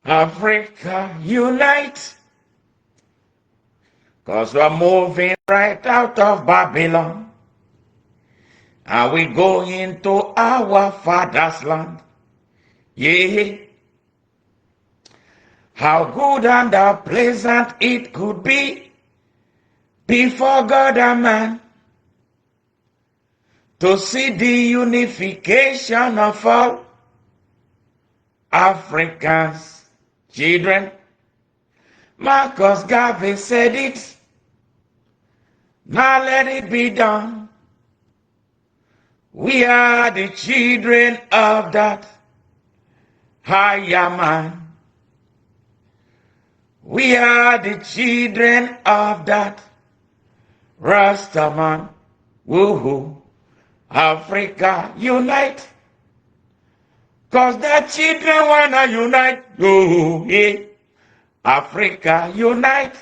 Africa, unite, 'cause we're moving right out of Babylon. And we go into our father's land. Yeah. How good and how pleasant it could be before God and man to see the unification of all Africans, children. Marcus Garvey said it. Now let it be done. We are the children of that higher man. We are the children of that Rastaman. Woohoo. Africa, unite. 'Cause the children wanna unite. Ooh, yeah. Africa, unite.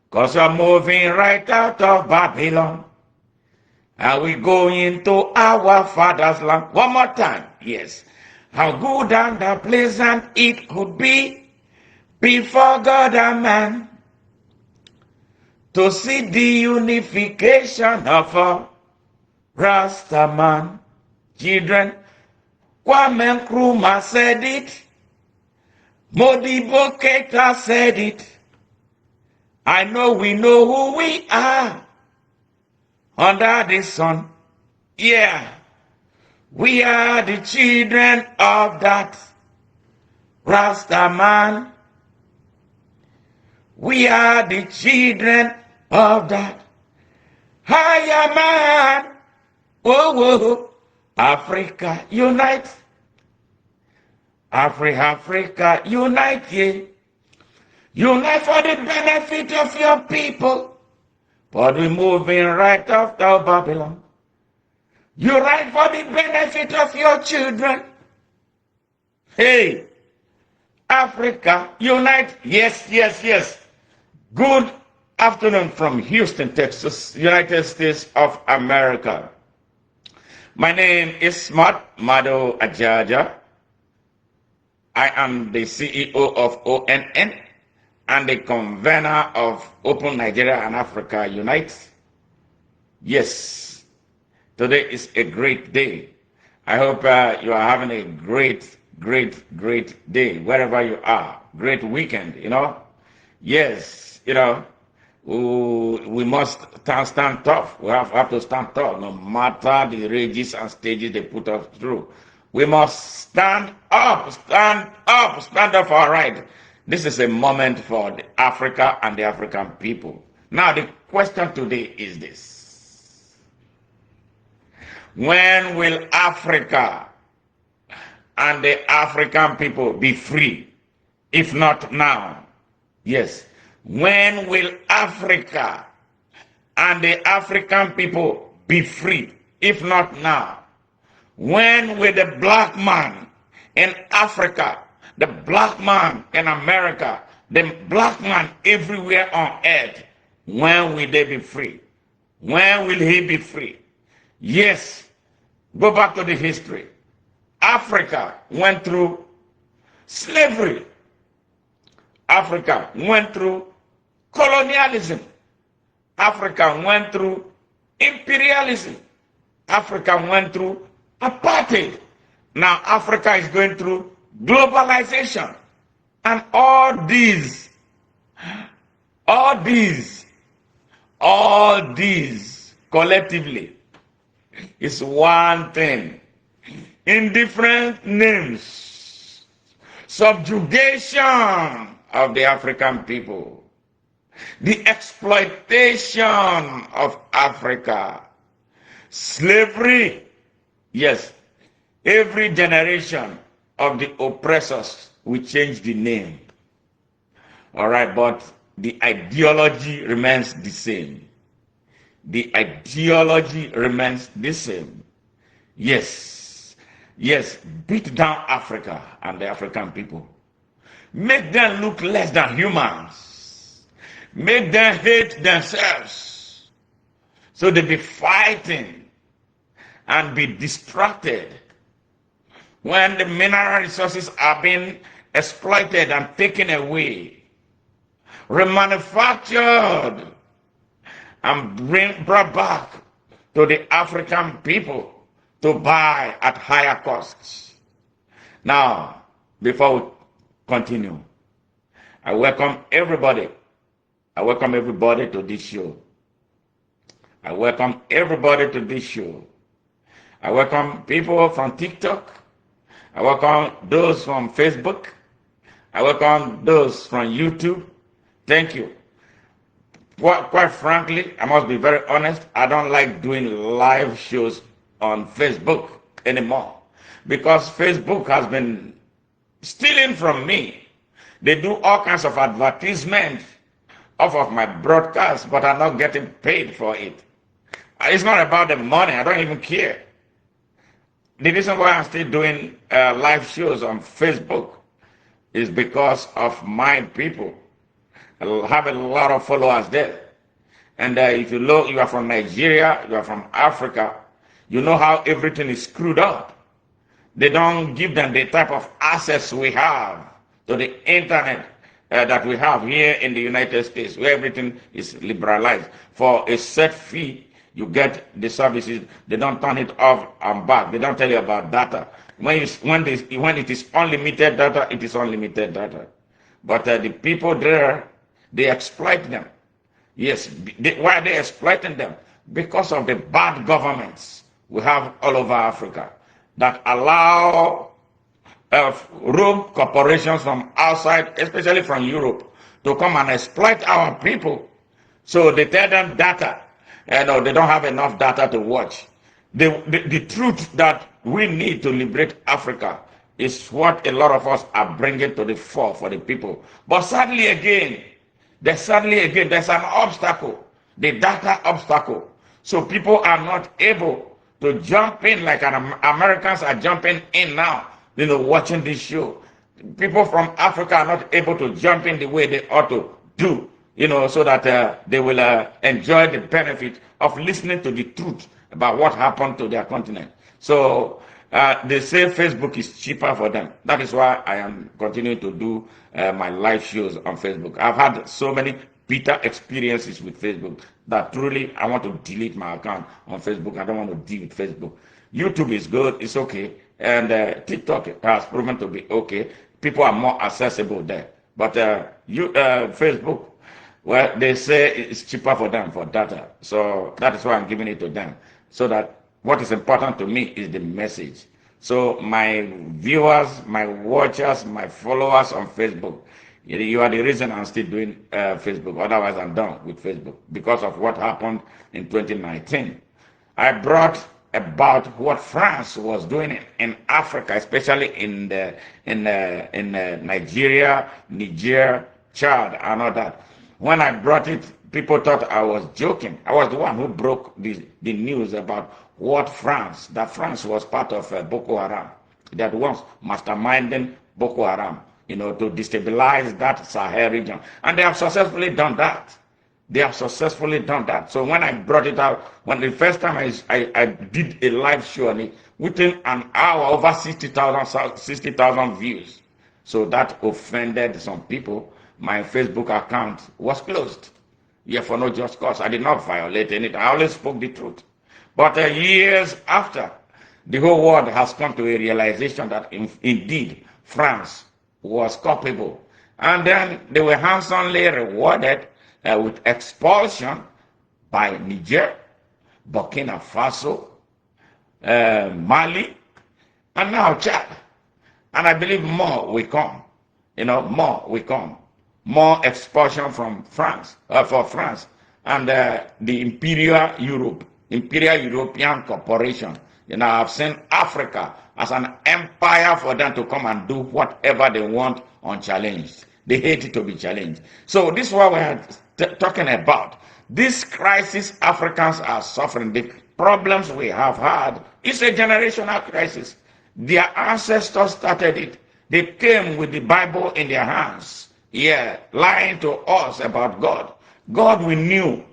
'Cause we're moving right out of Babylon. And we go into our father's land. One more time. Yes. How good and how pleasant it could be before God and man to see the unification of all Rastaman children. Kwame Nkrumah said it. Modibo Keita said it. I know we know who we are under the sun. Yeah. We are the children of that Rastaman. We are the children of that higher man. Whoa, whoa. Africa, unite. Africa, unite. Yeah. Unite for the benefit of your people. But we're moving right after Babylon. Unite for the benefit of your children. Hey, Africa, unite. Yes, yes, yes. Good afternoon from Houston, Texas, United States of America. My name is Smart Mado Ajaja. I am the CEO of ONN and the convener of Open Nigeria and Africa Unite. Yes, today is a great day. I hope you are having a great day wherever you are. Great weekend, Yes, we must stand tough. We have to stand tough no matter the rages and stages they put us through. We must stand up for our right. This is a moment for Africa and the African people. Now the question today is this. When will Africa and the African people be free? If not now. Yes. When will Africa and the African people be free? If not now. When will the black man in Africa, the black man in America, the black man everywhere on earth, when will they be free? When will he be free? Yes, go back to the history. Africa went through slavery. Africa went through colonialism. Africa went through imperialism. Africa went through apartheid. Now Africa is going through globalization. And all these collectively is one thing in different names. Subjugation of the African people. The exploitation of Africa. Slavery. Yes, every generation of the oppressors will change the name. All right, but the ideology remains the same. The ideology remains the same. Yes, beat down Africa and the African people. Make them look less than humans. Make them hate themselves. So they be fighting and be distracted when the mineral resources are being exploited and taken away, remanufactured, and brought back to the African people to buy at higher costs. Now, before we continue, I welcome everybody. I welcome everybody to this show. I welcome everybody to this show. I welcome people from TikTok. I welcome those from Facebook. I welcome those from YouTube. Thank you. Quite frankly, I must be very honest, I don't like doing live shows on Facebook anymore because Facebook has been stealing from me. They do all kinds of advertisements off of my broadcast, but I'm not getting paid for it. It's not about the money. I don't even care. The reason why I'm still doing live shows on Facebook is because of my people. I have a lot of followers there. And if you look, you are from Nigeria, you are from Africa, you know how everything is screwed up. They don't give them the type of access we have to the internet that we have here in the United States, where everything is liberalized. For a set fee, you get the services. They don't turn it off and back. They don't tell you about data. When it is unlimited data, it is unlimited data. But the people there, they exploit them. Yes, why are they exploiting them? Because of the bad governments we have all over Africa that allow rogue corporations from outside, especially from Europe, to come and exploit our people. So they tell them data, and they don't have enough data to watch. The truth that we need to liberate Africa is what a lot of us are bringing to the fore for the people. But sadly again, there's an obstacle, the data obstacle. So people are not able to jump in like Americans are jumping in now, watching this show. People from Africa are not able to jump in the way they ought to do, so that they will enjoy the benefit of listening to the truth about what happened to their continent. So they say Facebook is cheaper for them. That is why I am continuing to do my live shows on Facebook. I've had so many bitter experiences with Facebook that truly I want to delete my account on Facebook. I don't want to deal with Facebook. YouTube is good, it's okay. And TikTok has proven to be okay. People are more accessible there. But Facebook, well, they say it's cheaper for them for data. So that is why I'm giving it to them. So that what is important to me is the message. So my viewers, my watchers, my followers on Facebook, you are the reason I'm still doing Facebook. Otherwise, I'm done with Facebook because of what happened in 2019. I brought about what France was doing in Africa, especially in Nigeria, Niger, Chad, and all that. When I brought it, people thought I was joking. I was the one who broke the news about that France was part of Boko Haram, that was masterminding Boko Haram, to destabilize that Sahel region. And they have successfully done that. So when I brought it out, when the first time I did a live show on it, within an hour, over 60,000 views. So that offended some people. My Facebook account was closed. Yeah, for no just cause. I did not violate anything. I always spoke the truth. But years after, the whole world has come to a realization that indeed France was culpable. And then they were handsomely rewarded with expulsion by Niger, Burkina Faso, Mali, and now Chad. And I believe more will come. More will come. More expulsion from France, for France, and the Imperial European Corporation. I've seen Africa as an empire for them to come and do whatever they want unchallenged. They hate it to be challenged. So this is what we're talking about. This crisis Africans are suffering, the problems we have had, is a generational crisis. Their ancestors started it. They came with the Bible in their hands. Yeah, lying to us about God. God we knew,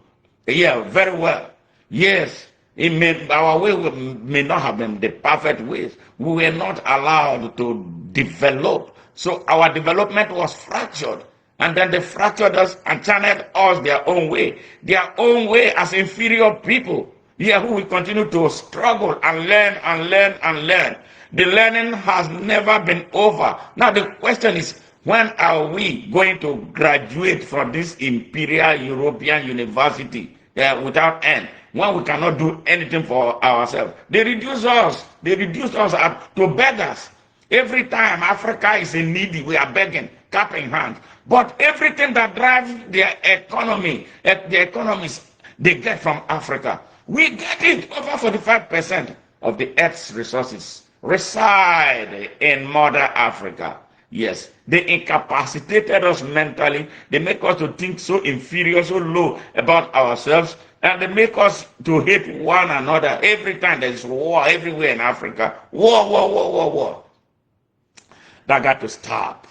very well. Yes, Our way may not have been the perfect ways. We were not allowed to develop. So our development was fractured. And then they fractured us and channeled us their own way as inferior people. Here who will continue to struggle and learn and learn and learn. The learning has never been over. Now the question is, when are we going to graduate from this imperial European university without end? When we cannot do anything for ourselves. They reduce us to beggars. Every time Africa is in need, we are begging, cap in hand. But everything that drives their economy, the economies they get from Africa, we get it. Over 45% of the earth's resources reside in Mother Africa. Yes, they incapacitated us mentally. They make us to think so inferior, so low about ourselves, and they make us to hate one another. Every time there's war everywhere in Africa, war. That got to stop.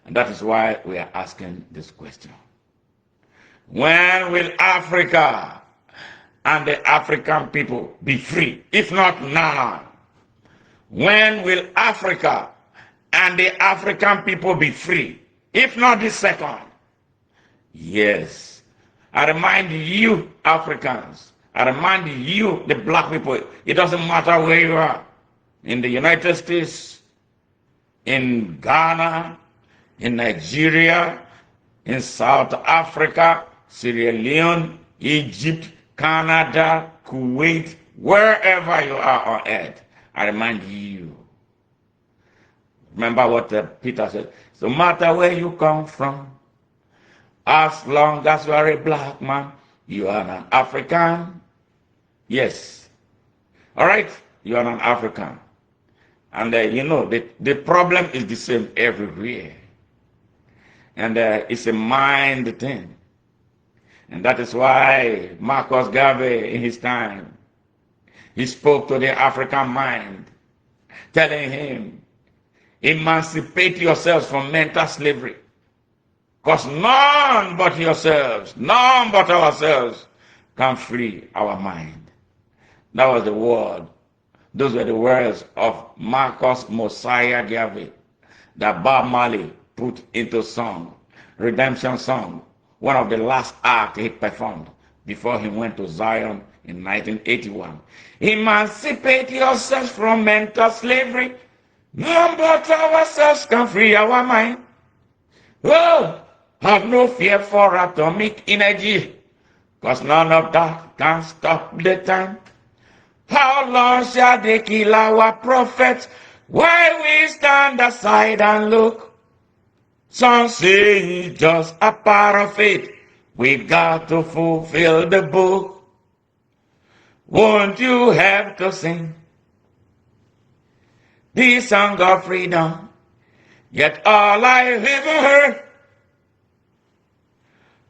And that is why we are asking this question. When will Africa and the African people be free? If not now. When will Africa and the African people be free? If not this second. Yes. I remind you, Africans. I remind you, the black people. It doesn't matter where you are. In the United States, in Ghana, in Nigeria, in South Africa, Sierra Leone, Egypt, Canada, Kuwait, wherever you are on earth. I remind you. Remember what Peter said. No matter where you come from, as long as you are a black man, you are an African. Yes. All right? You are an African. And the problem is the same everywhere. And it's a mind thing. And that is why Marcus Garvey, in his time, he spoke to the African mind, telling him, emancipate yourselves from mental slavery. Because none but yourselves, none but ourselves can free our mind. That was the word. Those were the words of Marcus Mosiah Garvey that Bob Marley put into song, Redemption Song, one of the last acts he performed before he went to Zion in 1981. Emancipate yourselves from mental slavery. None but ourselves can free our mind. Oh, have no fear for atomic energy, because none of that can stop the time. How long shall they kill our prophets while we stand aside and look? Some say it's just a part of it. We got to fulfill the book. Won't you have to sing the song of freedom? Yet all I ever heard,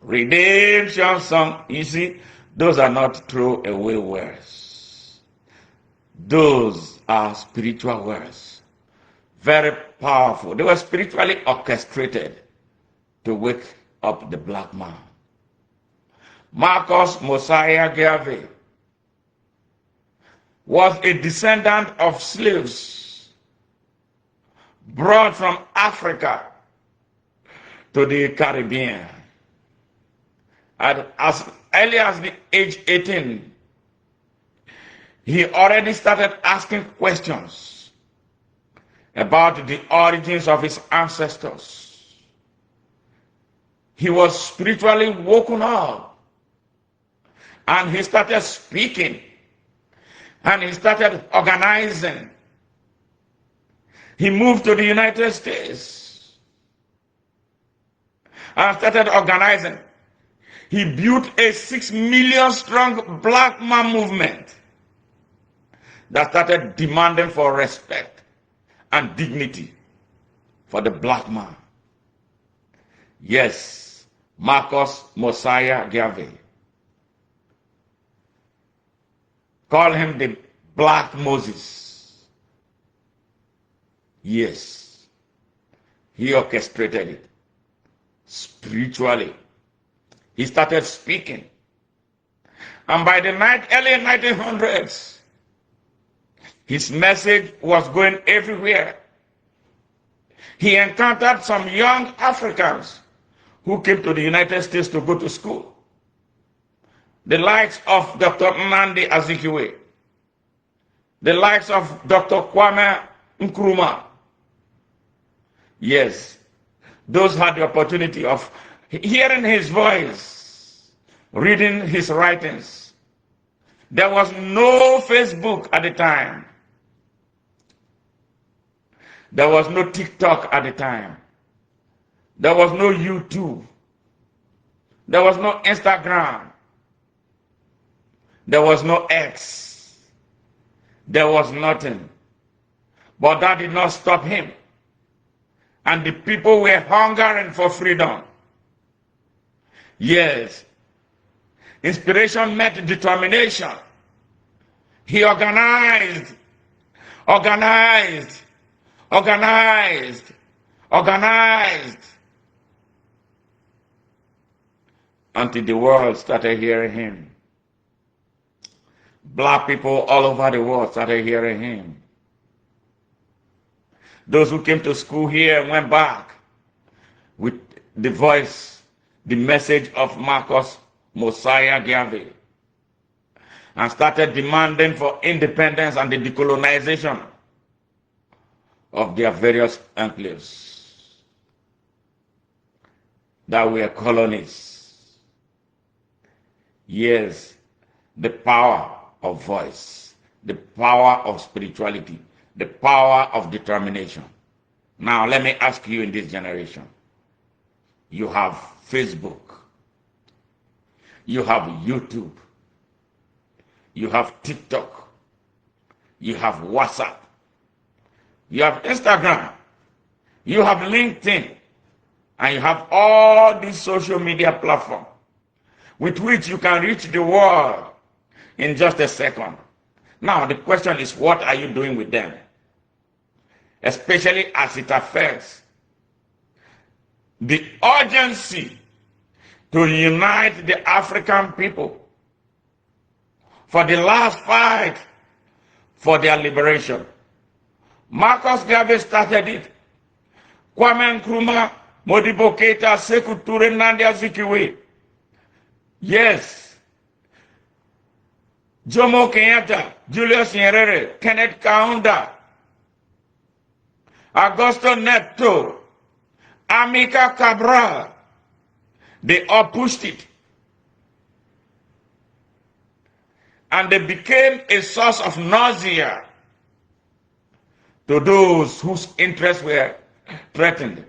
redemption song. You see, those are not throwaway words. Those are spiritual words. Very powerful. They were spiritually orchestrated to wake up the black man. Marcus Mosiah Garvey was a descendant of slaves brought from Africa to the Caribbean. At as early as the age 18, he already started asking questions about the origins of his ancestors. He was spiritually woken up, and he started speaking, and he started organizing. He moved to the United States and started organizing. He built a 6 million strong black man movement that started demanding for respect and dignity for the black man. Yes, Marcus Mosiah Garvey. Call him the Black Moses. Yes, he orchestrated it spiritually. He started speaking, And by the early 1900s, his message was going everywhere. He encountered some young Africans who came to the United States to go to school. The likes of Dr. Nnamdi Azikiwe, the likes of Dr. Kwame Nkrumah. Yes, those had the opportunity of hearing his voice, reading his writings. There was no Facebook at the time. There was no TikTok at the time. There was no YouTube. There was no Instagram. There was no X. There was nothing. But that did not stop him. And the people were hungering for freedom. Yes. Inspiration met determination. He organized until the world started hearing him. Black people all over the world started hearing him. Those who came to school here went back with the voice, the message of Marcus Mosiah Garvey, and started demanding for independence and the decolonization of their various enclaves that were colonies. Yes, the power of voice, the power of spirituality, the power of determination. Now, let me ask you, in this generation, you have Facebook, you have YouTube, you have TikTok, you have WhatsApp, you have Instagram, you have LinkedIn, and you have all these social media platforms with which you can reach the world in just a second. Now, the question is, what are you doing with them? Especially as it affects the urgency to unite the African people for the last fight for their liberation. Marcus Garvey started it. Kwame Nkrumah, Modibo Keita, Sekou Toure, Nnamdi Azikiwe. Yes. Jomo Kenyatta, Julius Nyerere, Kenneth Kaunda, Augusto Neto, Amilcar Cabral, they all pushed it. And they became a source of nausea to those whose interests were threatened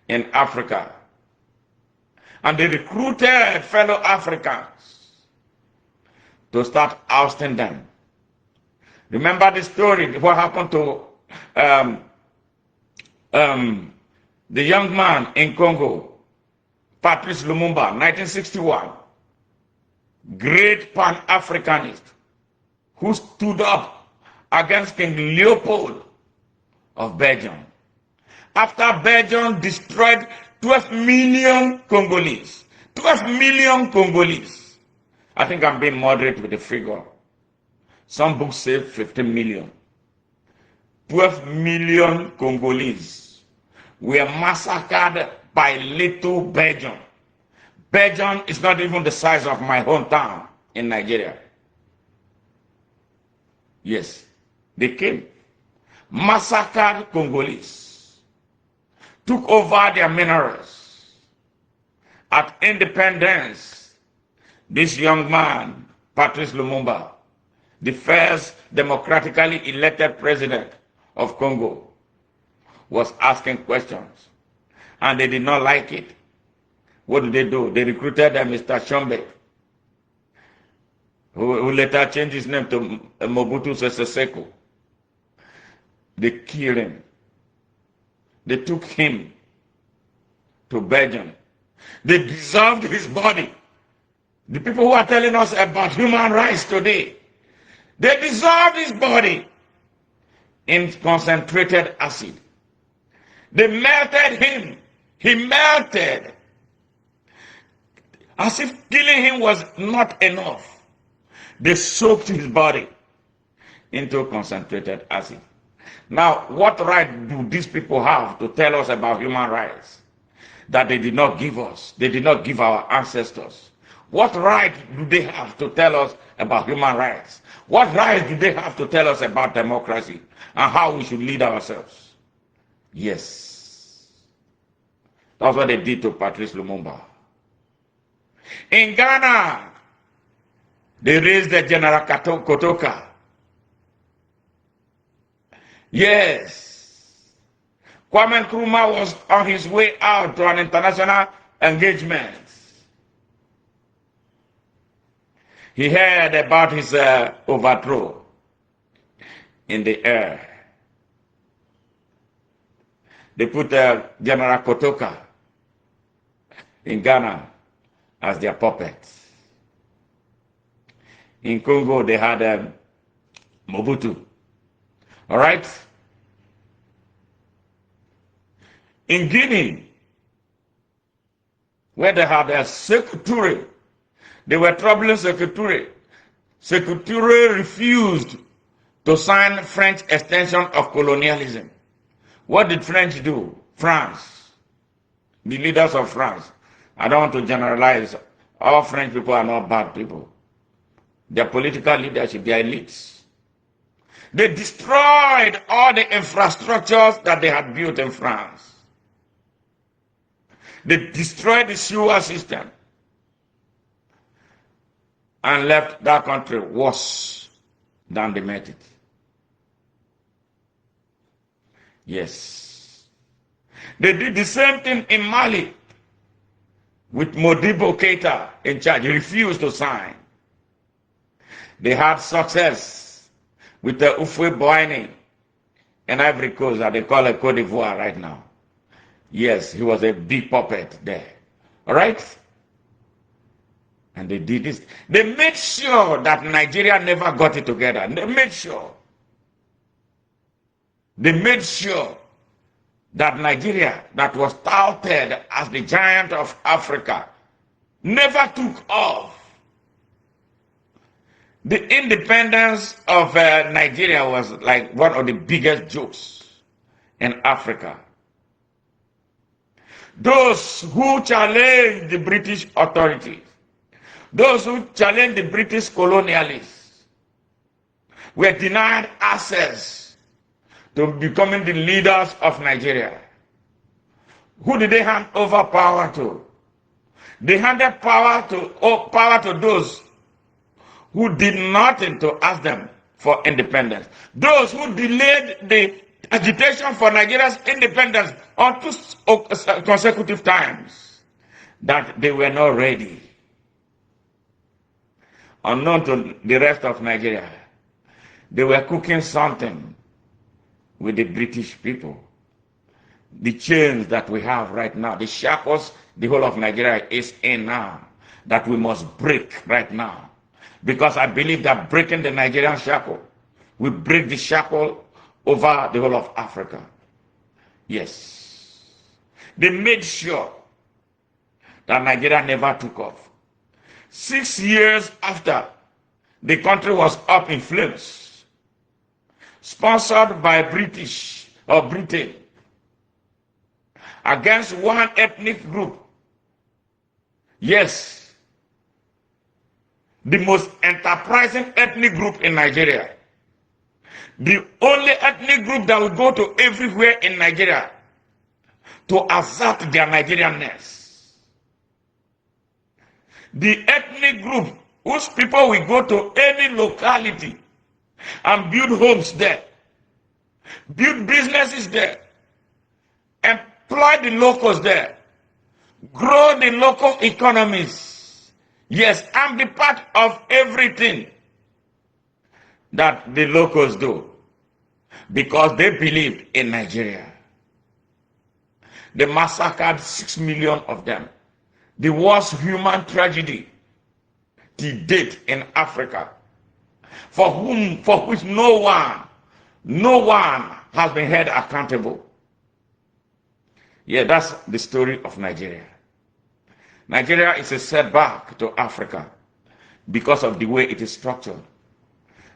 in Africa. And they recruited fellow Africans to start ousting them. Remember the story, what happened to the young man in Congo, Patrice Lumumba, 1961, great Pan-Africanist, who stood up against King Leopold of Belgium. After Belgium destroyed 12 million Congolese, 12 million Congolese. I think I'm being moderate with the figure. Some books say 15 million. 12 million Congolese were massacred by little Belgium. Belgium is not even the size of my hometown in Nigeria. Yes, they came, massacred Congolese, took over their minerals. At independence, this young man, Patrice Lumumba, the first democratically elected president of Congo, was asking questions, and they did not like it. What did they do? They recruited Mr. Tshombe, who later changed his name to Mobutu Sese Seko. They killed him. They took him to Belgium. They dissolved his body. The people who are telling us about human rights today, they dissolved his body in concentrated acid. They melted him. He melted. As if killing him was not enough, they soaked his body into concentrated acid. Now, what right do these people have to tell us about human rights that they did not give us? They did not give our ancestors. What right do they have to tell us about human rights? What right do they have to tell us about democracy and how we should lead ourselves? Yes. That's what they did to Patrice Lumumba. In Ghana, they raised the General Kotoka. Yes. Kwame Nkrumah was on his way out to an international engagement. He heard about his overthrow in the air. They put General Kotoka in Ghana as their puppet. In Congo, they had Mobutu. All right? In Guinea, where they had a Sékou Touré, they were troubling Sékou Touré. Sékou Touré refused to sign French extension of colonialism. What did French do? France, the leaders of France. I don't want to generalize. All French people are not bad people. Their political leadership, their elites. They destroyed all the infrastructures that they had built in France. They destroyed the sewer system and left that country worse than they met it. Yes. They did the same thing in Mali with Modibo Keita in charge. He refused to sign. They had success with the Houphouët-Boigny in Ivory Coast that they call it Côte d'Ivoire right now. Yes, he was a big puppet there. All right? And they did this. They made sure that Nigeria never got it together. They made sure. They made sure that Nigeria, that was touted as the giant of Africa, never took off. The independence of Nigeria was like one of the biggest jokes in Africa. Those who challenged the British authorities, those who challenged the British colonialists, were denied access to becoming the leaders of Nigeria. Who did they hand over power to? They handed power to those who did nothing to ask them for independence. Those who delayed the agitation for Nigeria's independence on 2 consecutive times, that they were not ready. Unknown to the rest of Nigeria, they were cooking something with the British people. The chains that we have right now, the shackles the whole of Nigeria is in now, that we must break right now. Because I believe that breaking the Nigerian shackle will break the shackle over the whole of Africa. Yes. They made sure that Nigeria never took off. 6 years after, the country was up in flames, sponsored by British or Britain, against one ethnic group. Yes. The most enterprising ethnic group in Nigeria. The only ethnic group that will go to everywhere in Nigeria to assert their Nigerianness. The ethnic group whose people will go to any locality and build homes there, build businesses there, employ the locals there, grow the local economies. Yes, and be part of everything that the locals do, because they believed in Nigeria. They massacred 6 million of them. The worst human tragedy to date in Africa, for which no one has been held accountable. Yeah, that's the story of Nigeria. Nigeria is a setback to Africa because of the way it is structured.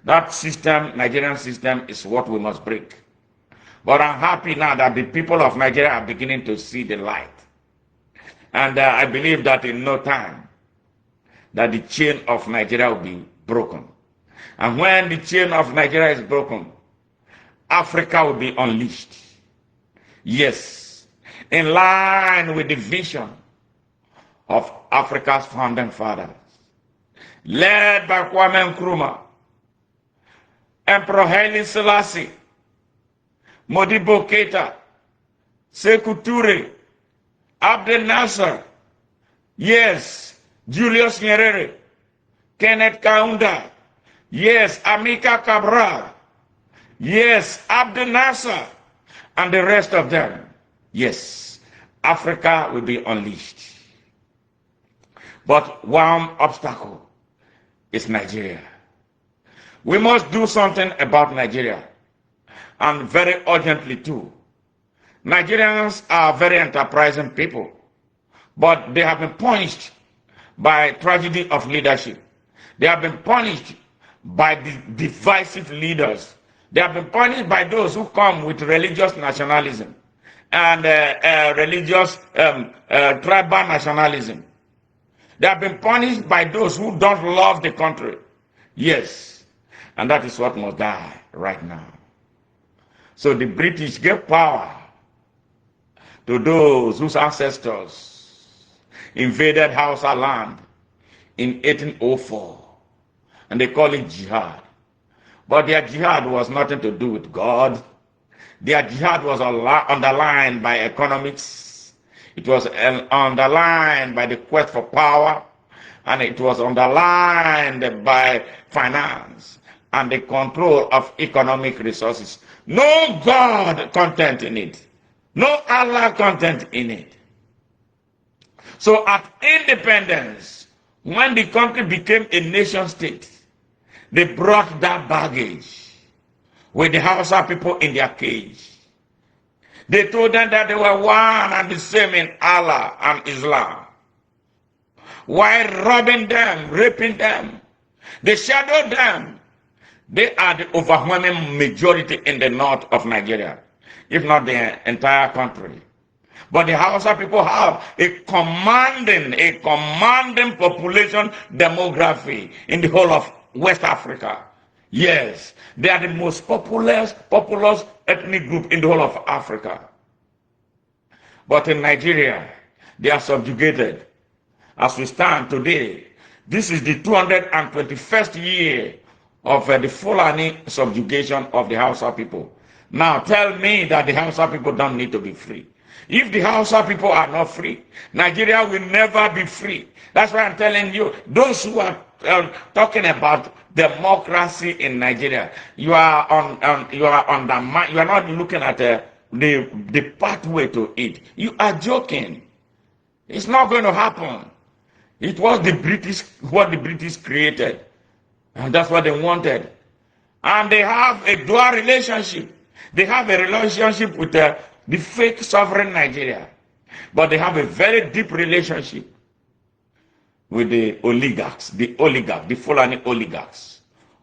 That system, Nigerian system, is what we must break. But I'm happy now that the people of Nigeria are beginning to see the light. And I believe that in no time, that the chain of Nigeria will be broken. And when the chain of Nigeria is broken, Africa will be unleashed. Yes, in line with the vision of Africa's founding fathers, led by Kwame Nkrumah, Emperor Haile Selassie, Modibo Keita, Sekou Toure, Abdel Nasser, yes, Julius Nyerere, Kenneth Kaunda, yes, Amilcar Cabral, yes, Abdel Nasser, and the rest of them. Yes, Africa will be unleashed. But one obstacle is Nigeria. We must do something about Nigeria, and very urgently too. Nigerians are very enterprising people, but they have been punished by tragedy of leadership. They have been punished by the divisive leaders. They have been punished by those who come with religious nationalism and religious tribal nationalism. They have been punished by those who don't love the country. Yes, and that is what must die right now. So the British gave power to those whose ancestors invaded Hausa land in 1804, and they call it jihad. But their jihad was nothing to do with God. Their jihad was underlined by economics. It was underlined by the quest for power, and it was underlined by finance and the control of economic resources. No God content in it. No Allah content in it. So at independence, when the country became a nation state, they brought that baggage with the Hausa people in their cage. They told them that they were one and the same in Allah and Islam. While robbing them, raping them, they shadowed them. They are the overwhelming majority in the north of Nigeria, if not the entire country. But the Hausa people have a commanding population demography in the whole of West Africa. Yes, they are the most populous ethnic group in the whole of Africa. But in Nigeria, they are subjugated. As we stand today, this is the 221st year of the Fulani subjugation of the Hausa people. Now tell me that the Hausa people don't need to be free. If the Hausa people are not free, Nigeria will never be free. That's why I'm telling you, those who are talking about democracy in Nigeria, you are not looking at the pathway to it. You are joking. It's not going to happen. It was what the British created, and that's what they wanted. And they have a dual relationship. They have a relationship with the fake sovereign Nigeria, but they have a very deep relationship with the oligarchs, the Fulani oligarchs,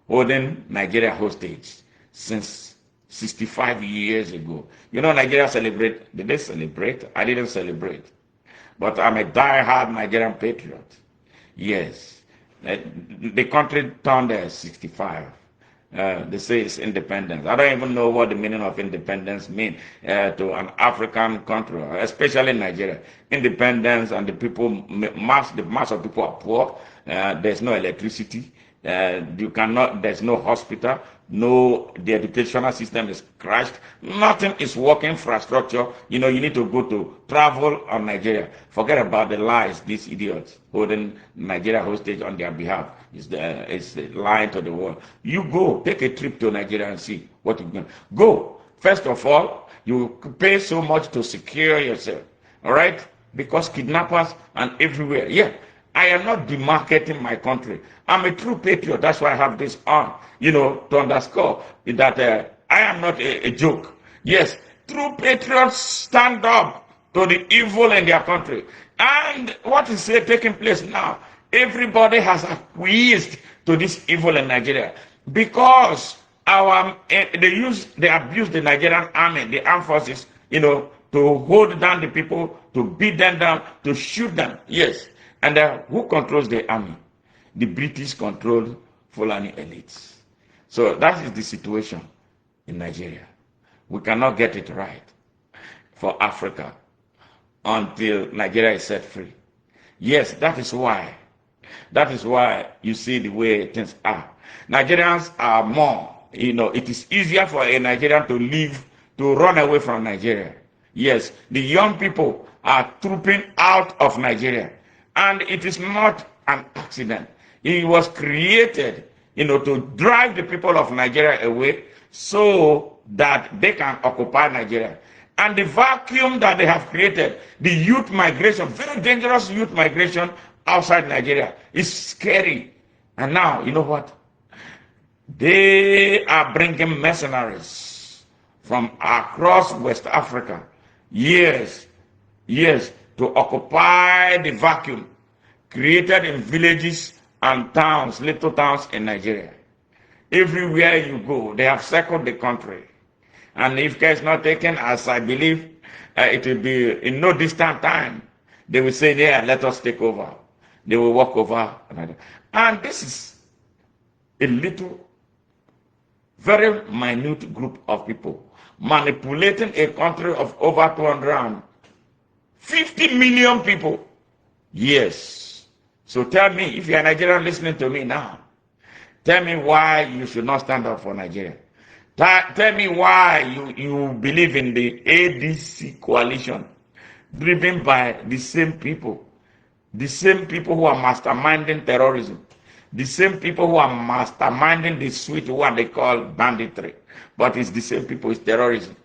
holding Nigeria hostage since 65 years ago. You know, Nigeria celebrate. Did they celebrate? I didn't celebrate. But I'm a die-hard Nigerian patriot. Yes. The country turned 65. They say it's independence. I don't even know what the meaning of independence means to an African country, especially Nigeria. Independence, and the mass of people are poor. There's no electricity. There's no hospital. The educational system is crashed. Nothing is working, infrastructure. You know, you need to go to travel on Nigeria. Forget about the lies, these idiots holding Nigeria hostage on their behalf. It's lying to the world. You go, take a trip to Nigeria and see what you can. Go. First of all, you pay so much to secure yourself. All right? Because kidnappers and everywhere. Yeah. I am not demarketing my country. I'm a true patriot. That's why I have this on, to underscore that I am not a joke. Yes, true patriots stand up to the evil in their country. And what is taking place now? Everybody has acquiesced to this evil in Nigeria because they abuse the Nigerian army, the armed forces, to hold down the people, to beat them down, to shoot them. Yes. And who controls the army? The British control Fulani elites. So that is the situation in Nigeria. We cannot get it right for Africa until Nigeria is set free. Yes, that is why you see the way things are. Nigerians are more, it is easier for a Nigerian to leave, to run away from Nigeria. Yes, the young people are trooping out of Nigeria. And it is not an accident. It was created, to drive the people of Nigeria away so that they can occupy Nigeria. And the vacuum that they have created, the youth migration, very dangerous youth migration outside Nigeria, is scary. And now, you know what? They are bringing mercenaries from across West Africa, yes, to occupy the vacuum created in villages and towns, little towns in Nigeria. Everywhere you go, they have circled the country. And if care is not taken, as I believe, it will be in no distant time, they will say, yeah, let us take over. They will walk over. And this is a little, very minute group of people manipulating a country of over 250 million people. Yes. So tell me, if you are Nigerian listening to me now, tell me why you should not stand up for Nigeria. Tell me why you believe in the ADC coalition, driven by the same people who are masterminding terrorism, the same people who are masterminding the switch, what they call banditry. But it's the same people, it's terrorism.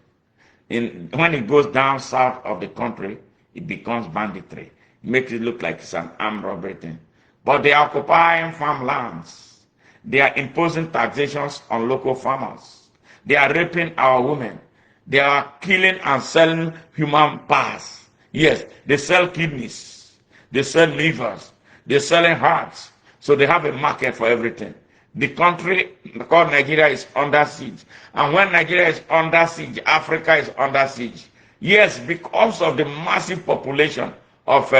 When it goes down south of the country, it becomes banditry. It makes it look like it's an armed robbery thing. But they are occupying farmlands. They are imposing taxations on local farmers. They are raping our women. They are killing and selling human parts. Yes, they sell kidneys. They sell livers. They're selling hearts. So they have a market for everything. The country called Nigeria is under siege. And when Nigeria is under siege, Africa is under siege. Yes, because of the massive population of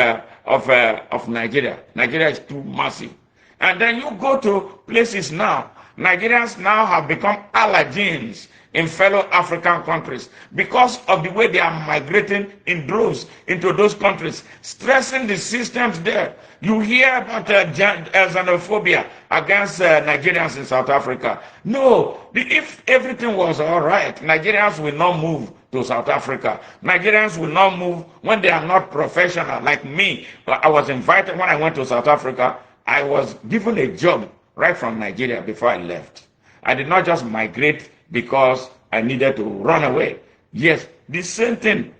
Nigeria. Nigeria is too massive. And then you go to places now, Nigerians now have become allergens in fellow African countries because of the way they are migrating in droves into those countries, stressing the systems there. You hear about xenophobia against Nigerians in South Africa. No, if everything was all right, Nigerians will not move to South Africa. Nigerians will not move when they are not professional. Like me, I was invited when I went to South Africa. I was given a job right from Nigeria before I left. I did not just migrate because I needed to run away. Yes, the same thing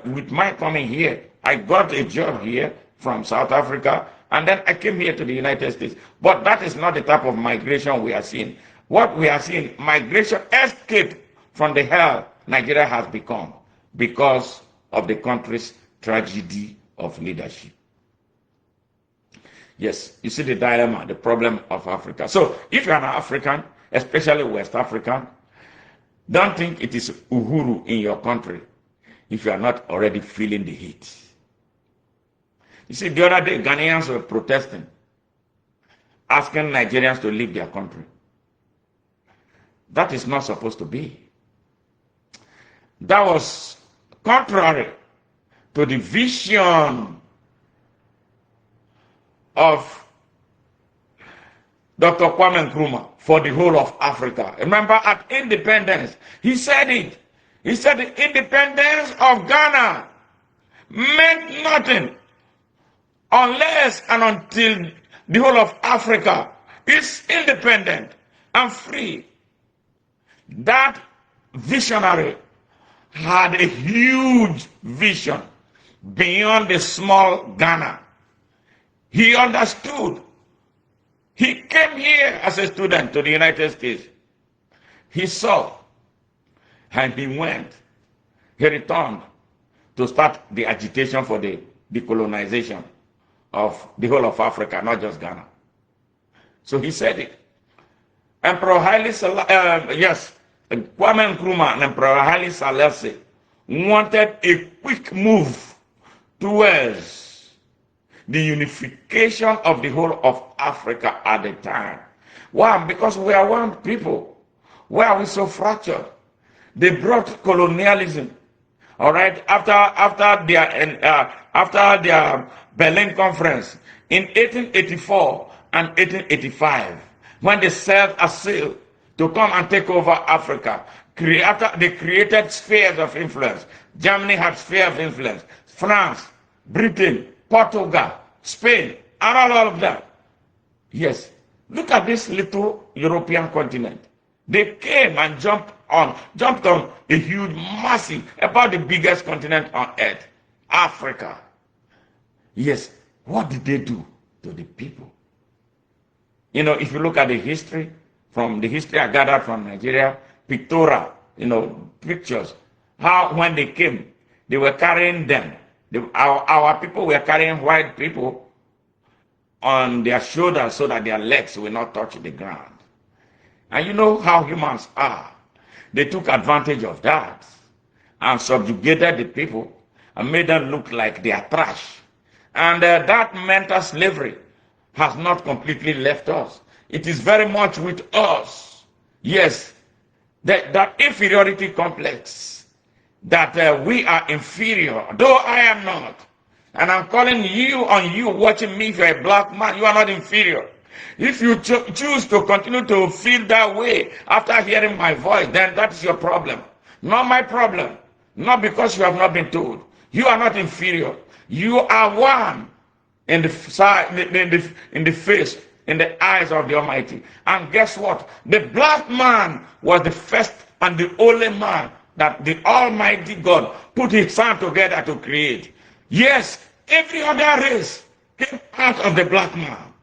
with my coming here. I got a job here from South Africa, and then I came here to the United States. But that is not the type of migration we are seeing. What we are seeing, migration, escape from the hell Nigeria has become because of the country's tragedy of leadership. Yes, you see the dilemma, the problem of Africa. So if you're an African, especially West African, don't think it is Uhuru in your country if you are not already feeling the heat. You see, the other day, Ghanaians were protesting, asking Nigerians to leave their country. That is not supposed to be. That was contrary to the vision of Dr. Kwame Nkrumah for the whole of Africa. Remember, at independence, he said it. He said the independence of Ghana meant nothing unless and until the whole of Africa is independent and free. That visionary had a huge vision beyond the small Ghana. He understood. He came here as a student to the United States. He saw and he went. He returned to start the agitation for the the colonization of the whole of Africa, not just Ghana. So he said it. Emperor Haile Selassie, Kwame Nkrumah and Emperor Haile Selassie wanted a quick move towards the unification of the whole of Africa at the time. Why? Because we are one people. Why are we so fractured? They brought colonialism. All right, after their Berlin Conference in 1884 and 1885, when they set a sail to come and take over Africa, they created spheres of influence. Germany had sphere of influence. France, Britain, Portugal, Spain, and all of that. Yes, look at this little European continent. They came and jumped on a huge, massive, about the biggest continent on earth, Africa. Yes, what did they do to the people? You know, if you look at the history, from the history I gathered from Nigeria, pictorial, pictures, how when they came, they were carrying them. Our people were carrying white people on their shoulders so that their legs will not touch the ground. And you know how humans are. They took advantage of that and subjugated the people and made them look like they are trash. And that mental slavery has not completely left us. It is very much with us. Yes, that inferiority complex, that we are inferior, though I am not. And I'm calling you on you watching me, if you're a black man, you are not inferior. If you choose to continue to feel that way after hearing my voice, then that is your problem. Not my problem. Not because you have not been told. You are not inferior. You are one in the face, in the eyes of the Almighty. And guess what? The black man was the first and the only man that the Almighty God put his hand together to create. Yes, every other race came out of the black man.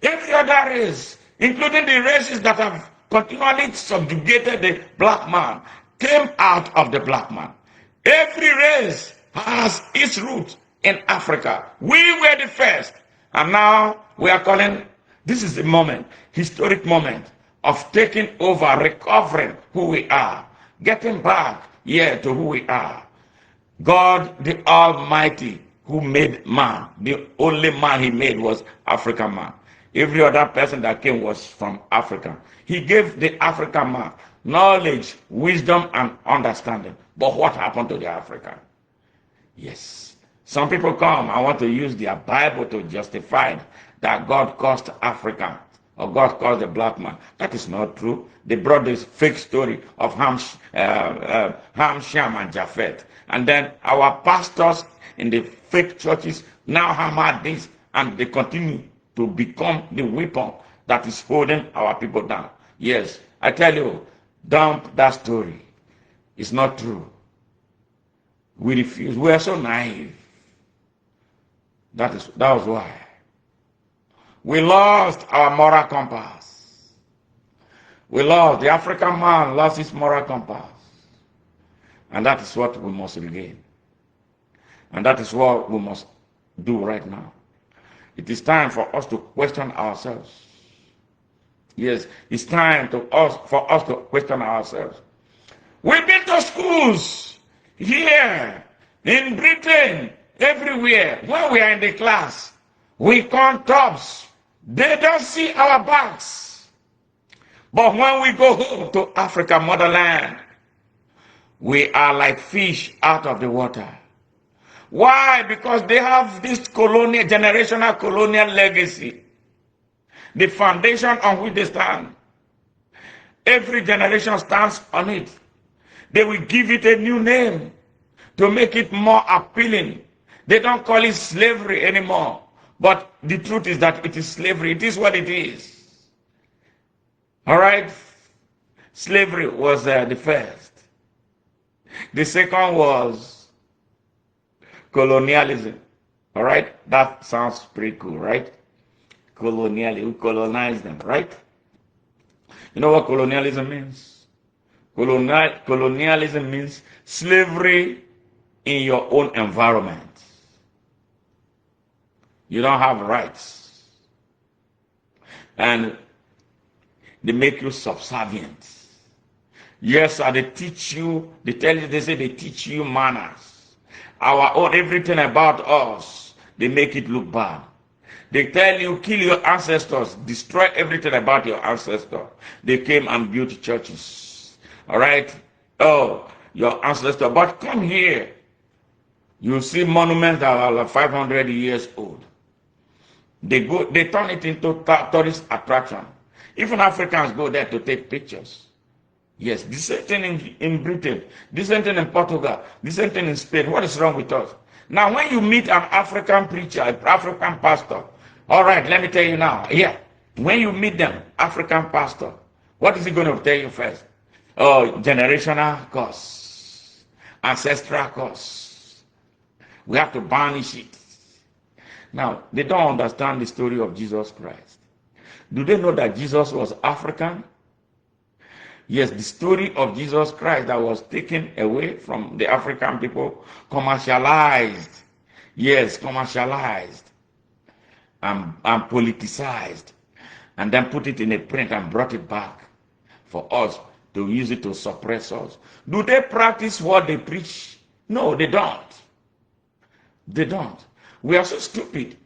Every other race, including the races that have continually subjugated the black man, came out of the black man. Every race has its root in Africa. We were the first. And now we are calling, this is the moment, historic moment of taking over, recovering who we are, getting back here to who we are. God, the Almighty, who made man, the only man he made was African man. Every other person that came was from Africa. He gave the African man knowledge, wisdom, and understanding. But what happened to the African? Yes. Some people come and want to use their Bible to justify that God caused Africa or God caused the black man. That is not true. They brought this fake story of Ham, Shem, and Japheth. And then our pastors in the fake churches now hammer this, and they continue to become the weapon that is holding our people down. Yes, I tell you, dump that story. It's not true. We refuse. We are so naive. That was why. We lost our moral compass. The African man lost his moral compass. And that is what we must regain. And that is what we must do right now. It is time for us to question ourselves. Yes, it's time for us to question ourselves. We've been to schools here, in Britain, everywhere. When we are in the class, we count tops. They don't see our backs. But when we go home to Africa, motherland, we are like fish out of the water. Why? Because they have this generational colonial legacy. The foundation on which they stand. Every generation stands on it. They will give it a new name to make it more appealing. They don't call it slavery anymore. But the truth is that it is slavery. It is what it is. All right? Slavery was the first. The second was colonialism. All right? That sounds pretty cool, right? Colonialism. We colonize them, right? You know what colonialism means? Colonialism means slavery in your own environment. You don't have rights. And they make you subservient. Yes, sir, they teach you, they say they teach you manners. Our own, everything about us, they make it look bad. They tell you, kill your ancestors, destroy everything about your ancestors. They came and built churches. All right? Oh, your ancestor. But come here. You see monuments that are like 500 years old. They turn it into tourist attraction. Even Africans go there to take pictures. Yes, the same thing in Britain, the same thing in Portugal, the same thing in Spain. What is wrong with us? Now, when you meet an African preacher, an African pastor, all right, let me tell you now. Yeah, when you meet them, African pastor, what is he going to tell you first? Oh, generational curse, ancestral curse. We have to banish it. Now, they don't understand the story of Jesus Christ. Do they know that Jesus was African? Yes, the story of Jesus Christ that was taken away from the African people, commercialized. Yes, commercialized and politicized, and then put it in a print and brought it back for us to use it to suppress us. Do they practice what they preach? No, they don't. They don't. We are so stupid.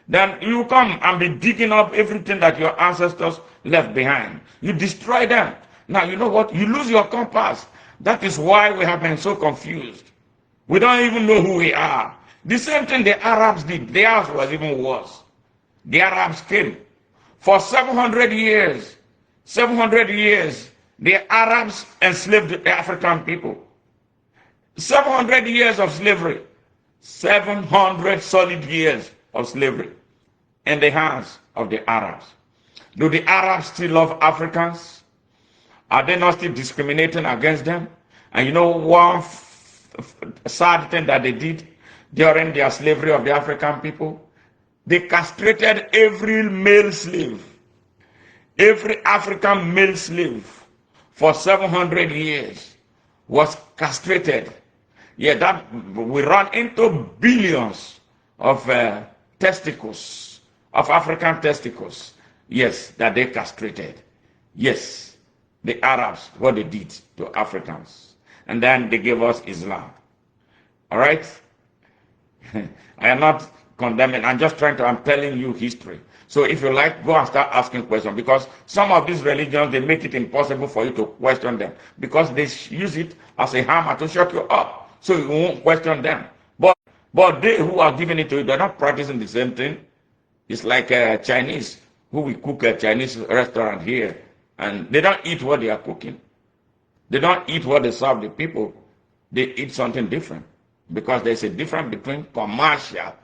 Then you come and be digging up everything that your ancestors left behind. You destroy them. Now, you know what? You lose your compass. That is why we have been so confused. We don't even know who we are. The same thing the Arabs did. The Arabs was even worse. The Arabs came. For 700 years, the Arabs enslaved the African people. 700 years of slavery. 700 solid years of slavery in the hands of the Arabs. Do the Arabs still love Africans? Are they not still discriminating against them? And you know one sad thing that they did during their slavery of the African people? They castrated every male slave, every African male slave for 700 years was castrated. Yeah, that we run into billions of testicles, of African testicles. Yes, that they castrated. Yes, the Arabs, what they did to Africans. And then they gave us Islam. All right? I am not condemning. I'm telling you history. So if you like, go and start asking questions. Because some of these religions, they make it impossible for you to question them. Because they use it as a hammer to shut you up. So you won't question them. But they who are giving it to you, they're not practicing the same thing. It's like Chinese, who we cook a Chinese restaurant here. And they don't eat what they are cooking. They don't eat what they serve the people. They eat something different. Because there's a difference between commercial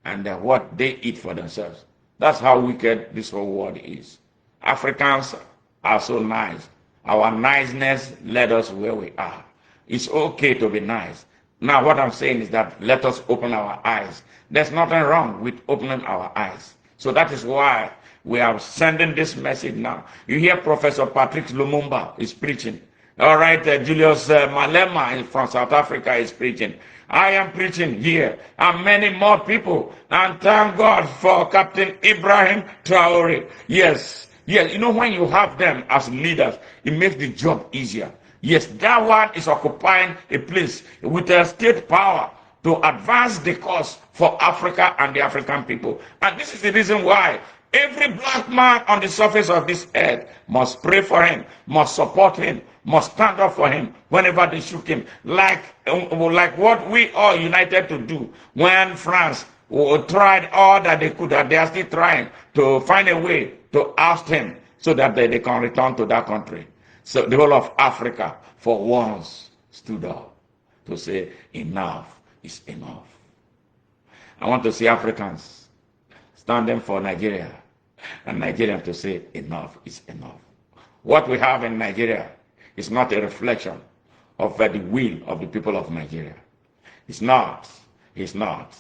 and what they eat for themselves. That's how wicked this whole world is. Africans are so nice. Our niceness led us where we are. It's okay to be nice. Now what I'm saying is that let us open our eyes. There's nothing wrong with opening our eyes. So that is why we are sending this message now. You hear Professor Patrick Lumumba is preaching. All right, Julius Malema from South Africa is preaching. I am preaching here, and many more people. And thank God for Captain Ibrahim Traore. Yes, you know, when you have them as leaders, it makes the job easier. Yes, that one is occupying a place with a state power to advance the cause for Africa and the African people. And this is the reason why every black man on the surface of this earth must pray for him, must support him, must stand up for him whenever they shoot him. Like what we all united to do when France tried all that they could, and they are still trying to find a way to oust him so that they can return to that country. So the whole of Africa for once stood up to say enough is enough. I want to see Africans standing for Nigeria and Nigerians to say enough is enough. What we have in Nigeria is not a reflection of the will of the people of Nigeria. It's not. It's not.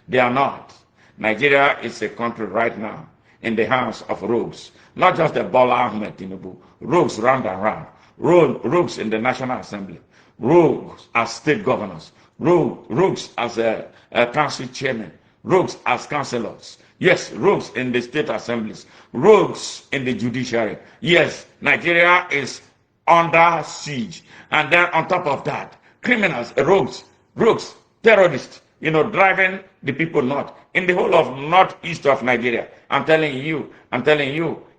They are not. Nigeria is a country right now in the hands of rogues. Not just the Bola Ahmed Tinubu. Rogues round and round. Rogues in the National Assembly. Rogues as state governors. Rogues as a council chairman. rogues as councillors. Yes, rogues in the state assemblies, rogues in the judiciary. Yes, Nigeria is under siege. And then on top of that, criminals, rogues, terrorists, driving the people north. In the whole of northeast of Nigeria, I'm telling you,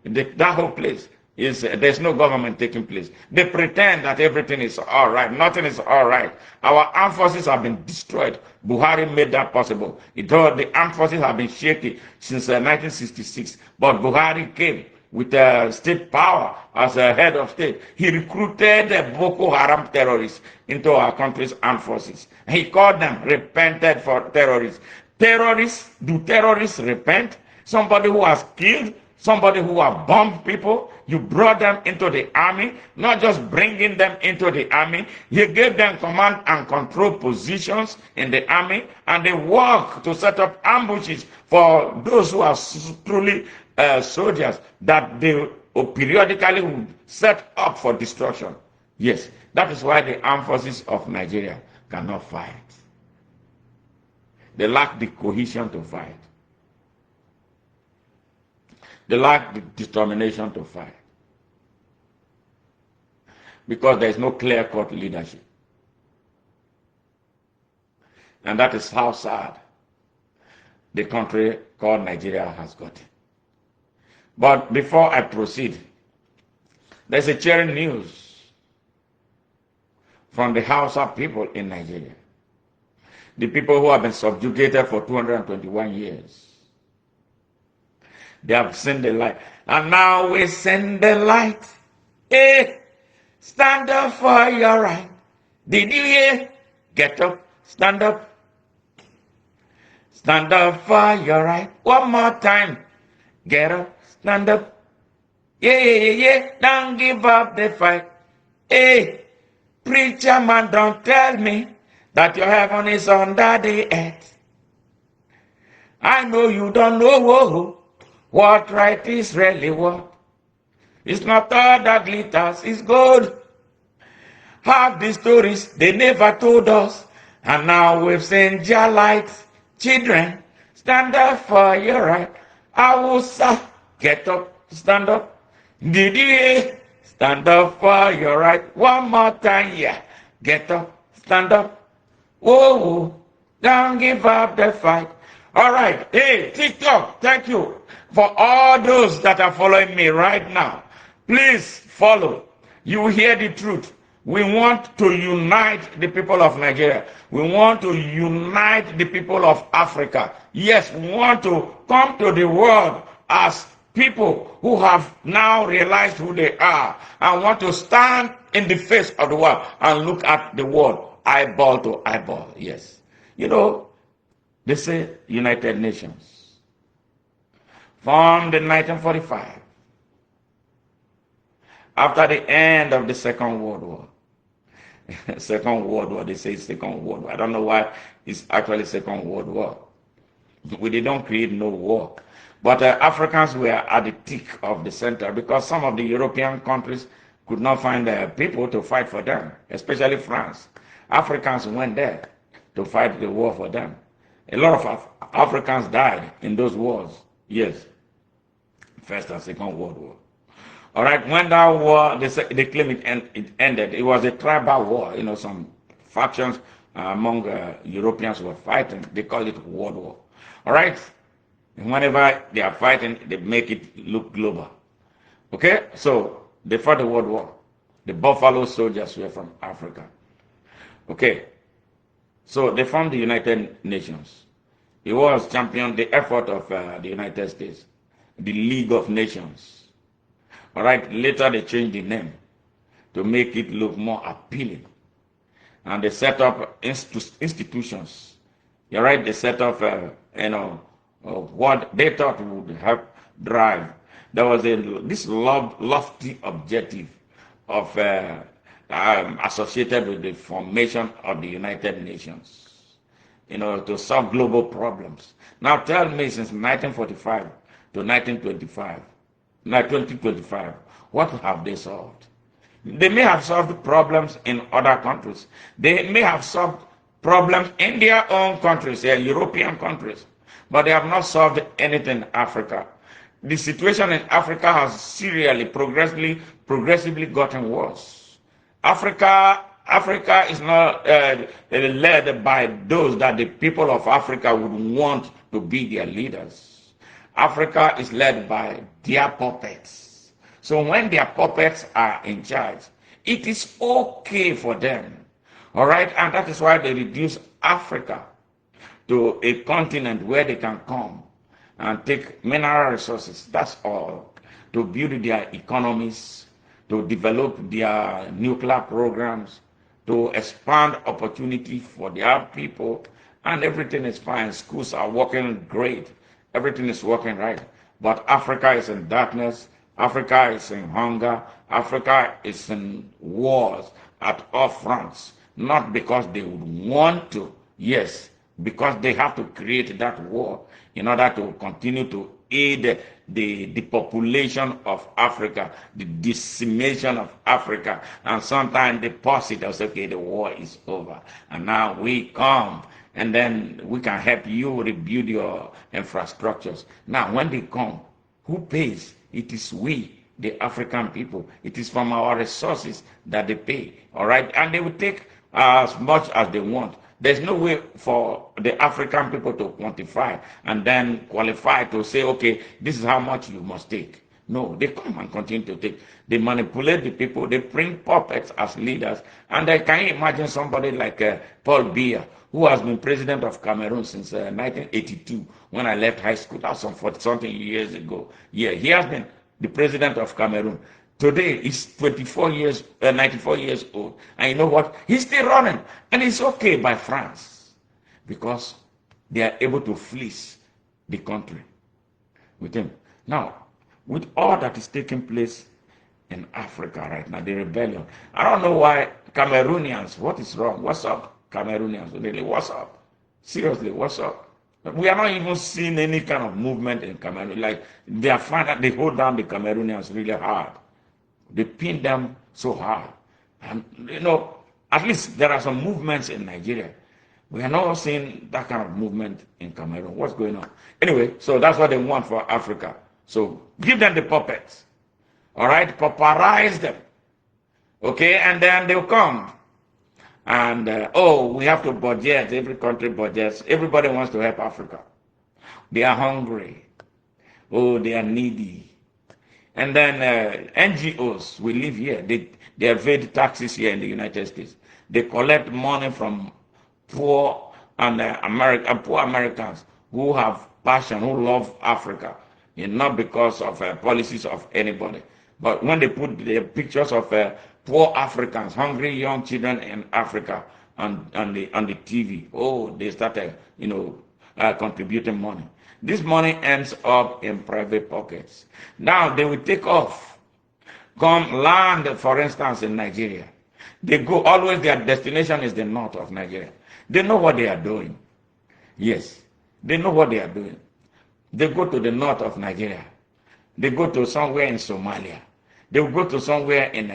that whole place there's no government taking place. They pretend that everything is all right. Nothing is all right. Our armed forces have been destroyed. Buhari made that possible. The armed forces have been shaky since 1966. But Buhari came with state power as a head of state. He recruited Boko Haram terrorists into our country's armed forces. He called them repented for terrorists. Do terrorists repent? Somebody who has killed, somebody who has bombed people, you brought them into the army, not just bringing them into the army, you gave them command and control positions in the army, and they work to set up ambushes for those who are truly soldiers that they periodically would set up for destruction. Yes, that is why the armed forces of Nigeria cannot fight. They lack the cohesion to fight. They lack the determination to fight. Because there is no clear-cut leadership. And that is how sad the country called Nigeria has gotten. But before I proceed, there's a cheering news from the Hausa people in Nigeria. The people who have been subjugated for 221 years. They have seen the light. And now we send the light. Hey, stand up for your right. Did you hear? Get up, stand up. Stand up for your right. One more time. Get up, stand up. Yeah. Don't give up the fight. Hey, preacher man, don't tell me that your heaven is under the earth. I know you don't know what right is really what. It's not all that glitters, it's gold. Half the stories they never told us, and now we've seen your light. Children, stand up for your right. Awusa, get up, stand up. Did you hear? Stand up for your right. One more time, yeah. Get up, stand up. Whoa, don't give up the fight. All right, hey, TikTok, thank you for all those that are following me right now. Please follow. You hear the truth. We want to unite the people of Nigeria. We want to unite the people of Africa. Yes, we want to come to the world as people who have now realized who they are and want to stand in the face of the world and look at the world eyeball to eyeball. Yes. They say United Nations. Formed in 1945. After the end of the Second World War. Second World War, they say Second World War. I don't know why it's actually Second World War. We didn't create no war. But Africans were at the thick of the center because some of the European countries could not find people to fight for them, especially France. Africans went there to fight the war for them. A lot of Africans died in those wars. Yes. First and Second World War. All right, when that war, they claim it ended. It was a tribal war. Some factions among Europeans were fighting. They call it World War. All right? And whenever they are fighting, they make it look global. Okay? So, they fought the World War. The Buffalo soldiers were from Africa. Okay? So, they formed the United Nations. It was championed the effort of the United States, the League of Nations. All right, later they changed the name to make it look more appealing. And they set up institutions. You're right, they set up, what they thought would help drive. There was this lofty objective of associated with the formation of the United Nations, to solve global problems. Now tell me, since 1945 to 1925, now 2025, what have they solved? They may have solved problems in other countries. They may have solved problems in their own countries, European countries. but they have not solved anything in Africa. The situation in Africa has serially, progressively gotten worse. Africa is not led by those that the people of Africa would want to be their leaders. Africa is led by their puppets. So when their puppets are in charge, it is okay for them. All right, and that is why they reduce Africa to a continent where they can come and take mineral resources, that's all, to build their economies, to develop their nuclear programs, to expand opportunity for their people, and everything is fine. Schools are working great. Everything is working right. But Africa is in darkness. Africa is in hunger. Africa is in wars at all fronts. Not because they would want to, yes, because they have to create that war in order to continue to aid the depopulation of Africa, the decimation of Africa, and sometimes they pause it and say, okay, the war is over, and now we come, and then we can help you rebuild your infrastructures. Now, when they come, who pays? It is we, the African people. It is from our resources that they pay, all right? And they will take as much as they want. There's no way for the African people to quantify and then qualify to say, okay, this is how much you must take. No, they come and continue to take. They manipulate the people. They bring puppets as leaders. And can you imagine somebody like Paul Biya, who has been president of Cameroon since 1982, when I left high school. That's some 40-something years ago. Yeah, he has been the president of Cameroon. Today, he's 94 years old. And you know what? He's still running. And it's okay by France. Because they are able to fleece the country with him. Now, with all that is taking place in Africa right now, the rebellion, I don't know why Cameroonians, what is wrong? What's up, Cameroonians? Really, what's up? Seriously, what's up? We are not even seeing any kind of movement in Cameroon. Like, they are finding that they hold down the Cameroonians really hard. They pin them so hard. And, you know, at least there are some movements in Nigeria. We are not seeing that kind of movement in Cameroon. What's going on? Anyway, so that's what they want for Africa. So give them the puppets. All right? Pauperize them. Okay? And then they'll come. And, we have to budget. Every country budgets. Everybody wants to help Africa. They are hungry. Oh, they are needy. And then NGOs will live here. They evade taxes here in the United States. They collect money from poor Americans who have passion, who love Africa, and not because of policies of anybody. But when they put the pictures of poor Africans, hungry young children in Africa on the TV, they started, contributing money. This money ends up in private pockets. Now they will take off, come land, for instance, in Nigeria. They go, always their destination is the north of Nigeria. They know what they are doing. Yes, they know what they are doing. They go to the north of Nigeria. They go to somewhere in Somalia. They will go to somewhere in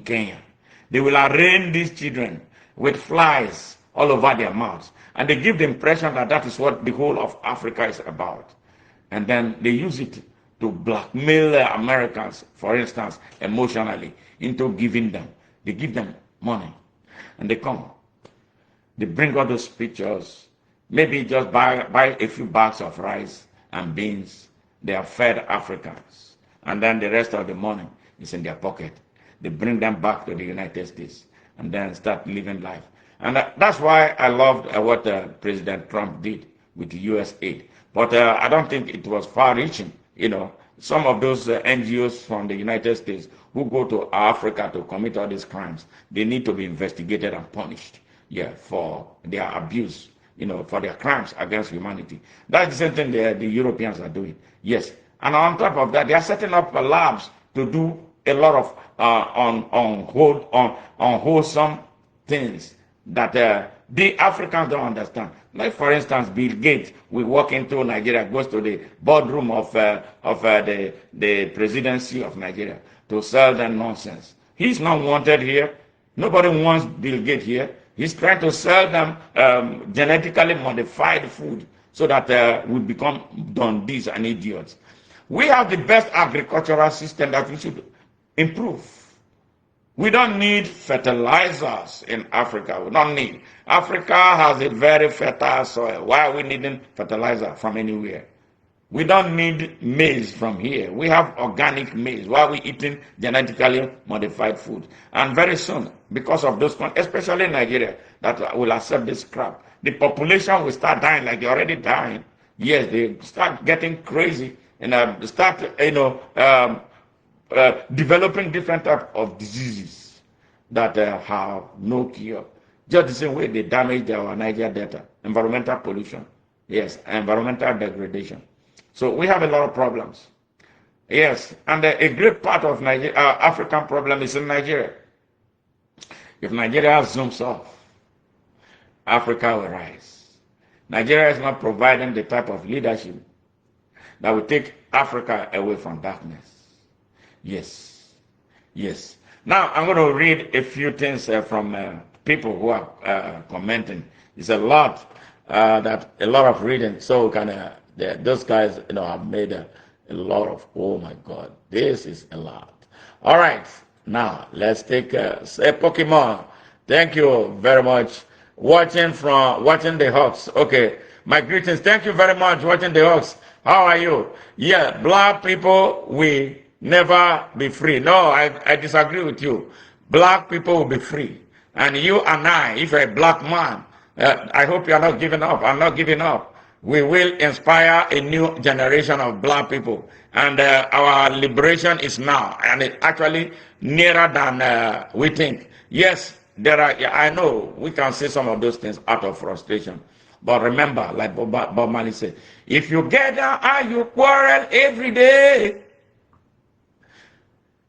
Kenya. They will arraign these children with flies all over their mouths. And they give the impression that that is what the whole of Africa is about. And then they use it to blackmail Americans, for instance, emotionally, into giving them. They give them money. And they come. They bring all those pictures. Maybe just buy a few bags of rice and beans. They are fed Africans. And then the rest of the money is in their pocket. They bring them back to the United States and then start living life. And that's why I loved what President Trump did with the U.S. aid. But I don't think it was far-reaching. Some of those NGOs from the United States who go to Africa to commit all these crimes, they need to be investigated and punished, for their abuse, for their crimes against humanity. That's the same thing the Europeans are doing. Yes. And on top of that, they are setting up labs to do a lot of unwholesome things that the Africans don't understand. Like, for instance, Bill Gates will walk into Nigeria, goes to the boardroom of the presidency of Nigeria to sell them nonsense. He's not wanted here. Nobody wants Bill Gates here. He's trying to sell them genetically modified food so that we become dundies and idiots. We have the best agricultural system that we should improve. We don't need fertilizers in Africa. We don't need. Africa has a very fertile soil. Why are we needing fertilizer from anywhere? We don't need maize from here. We have organic maize. Why are we eating genetically modified food? And very soon, because of those, especially in Nigeria, that will accept this crap, the population will start dying like they're already dying. Yes, they start getting crazy and start, developing different types of diseases that have no cure. Just the same way they damage our Niger Delta, environmental pollution, yes, environmental degradation. So we have a lot of problems. Yes, and a great part of Nigeria, African problem is in Nigeria. If Nigeria zooms off, Africa will rise. Nigeria is not providing the type of leadership that will take Africa away from darkness. Yes, yes. Now I'm going to read a few things from people who are commenting. It's a lot a lot of reading, so we can. Those guys, have made a lot of. Oh my God, this is a lot. All right, now let's take say Pokemon. Thank you very much. Watching the Hawks. Okay, my greetings. Thank you very much. Watching the Hawks. How are you? Yeah, black people will never be free. No, I disagree with you. Black people will be free, and you and I, if you're a black man, I hope you are not giving up. I'm not giving up. We will inspire a new generation of black people, and our liberation is now, and it's actually nearer than we think. Yes, there are. I know we can say some of those things out of frustration, but remember, like Bob Marley said, if you get down and you quarrel every day,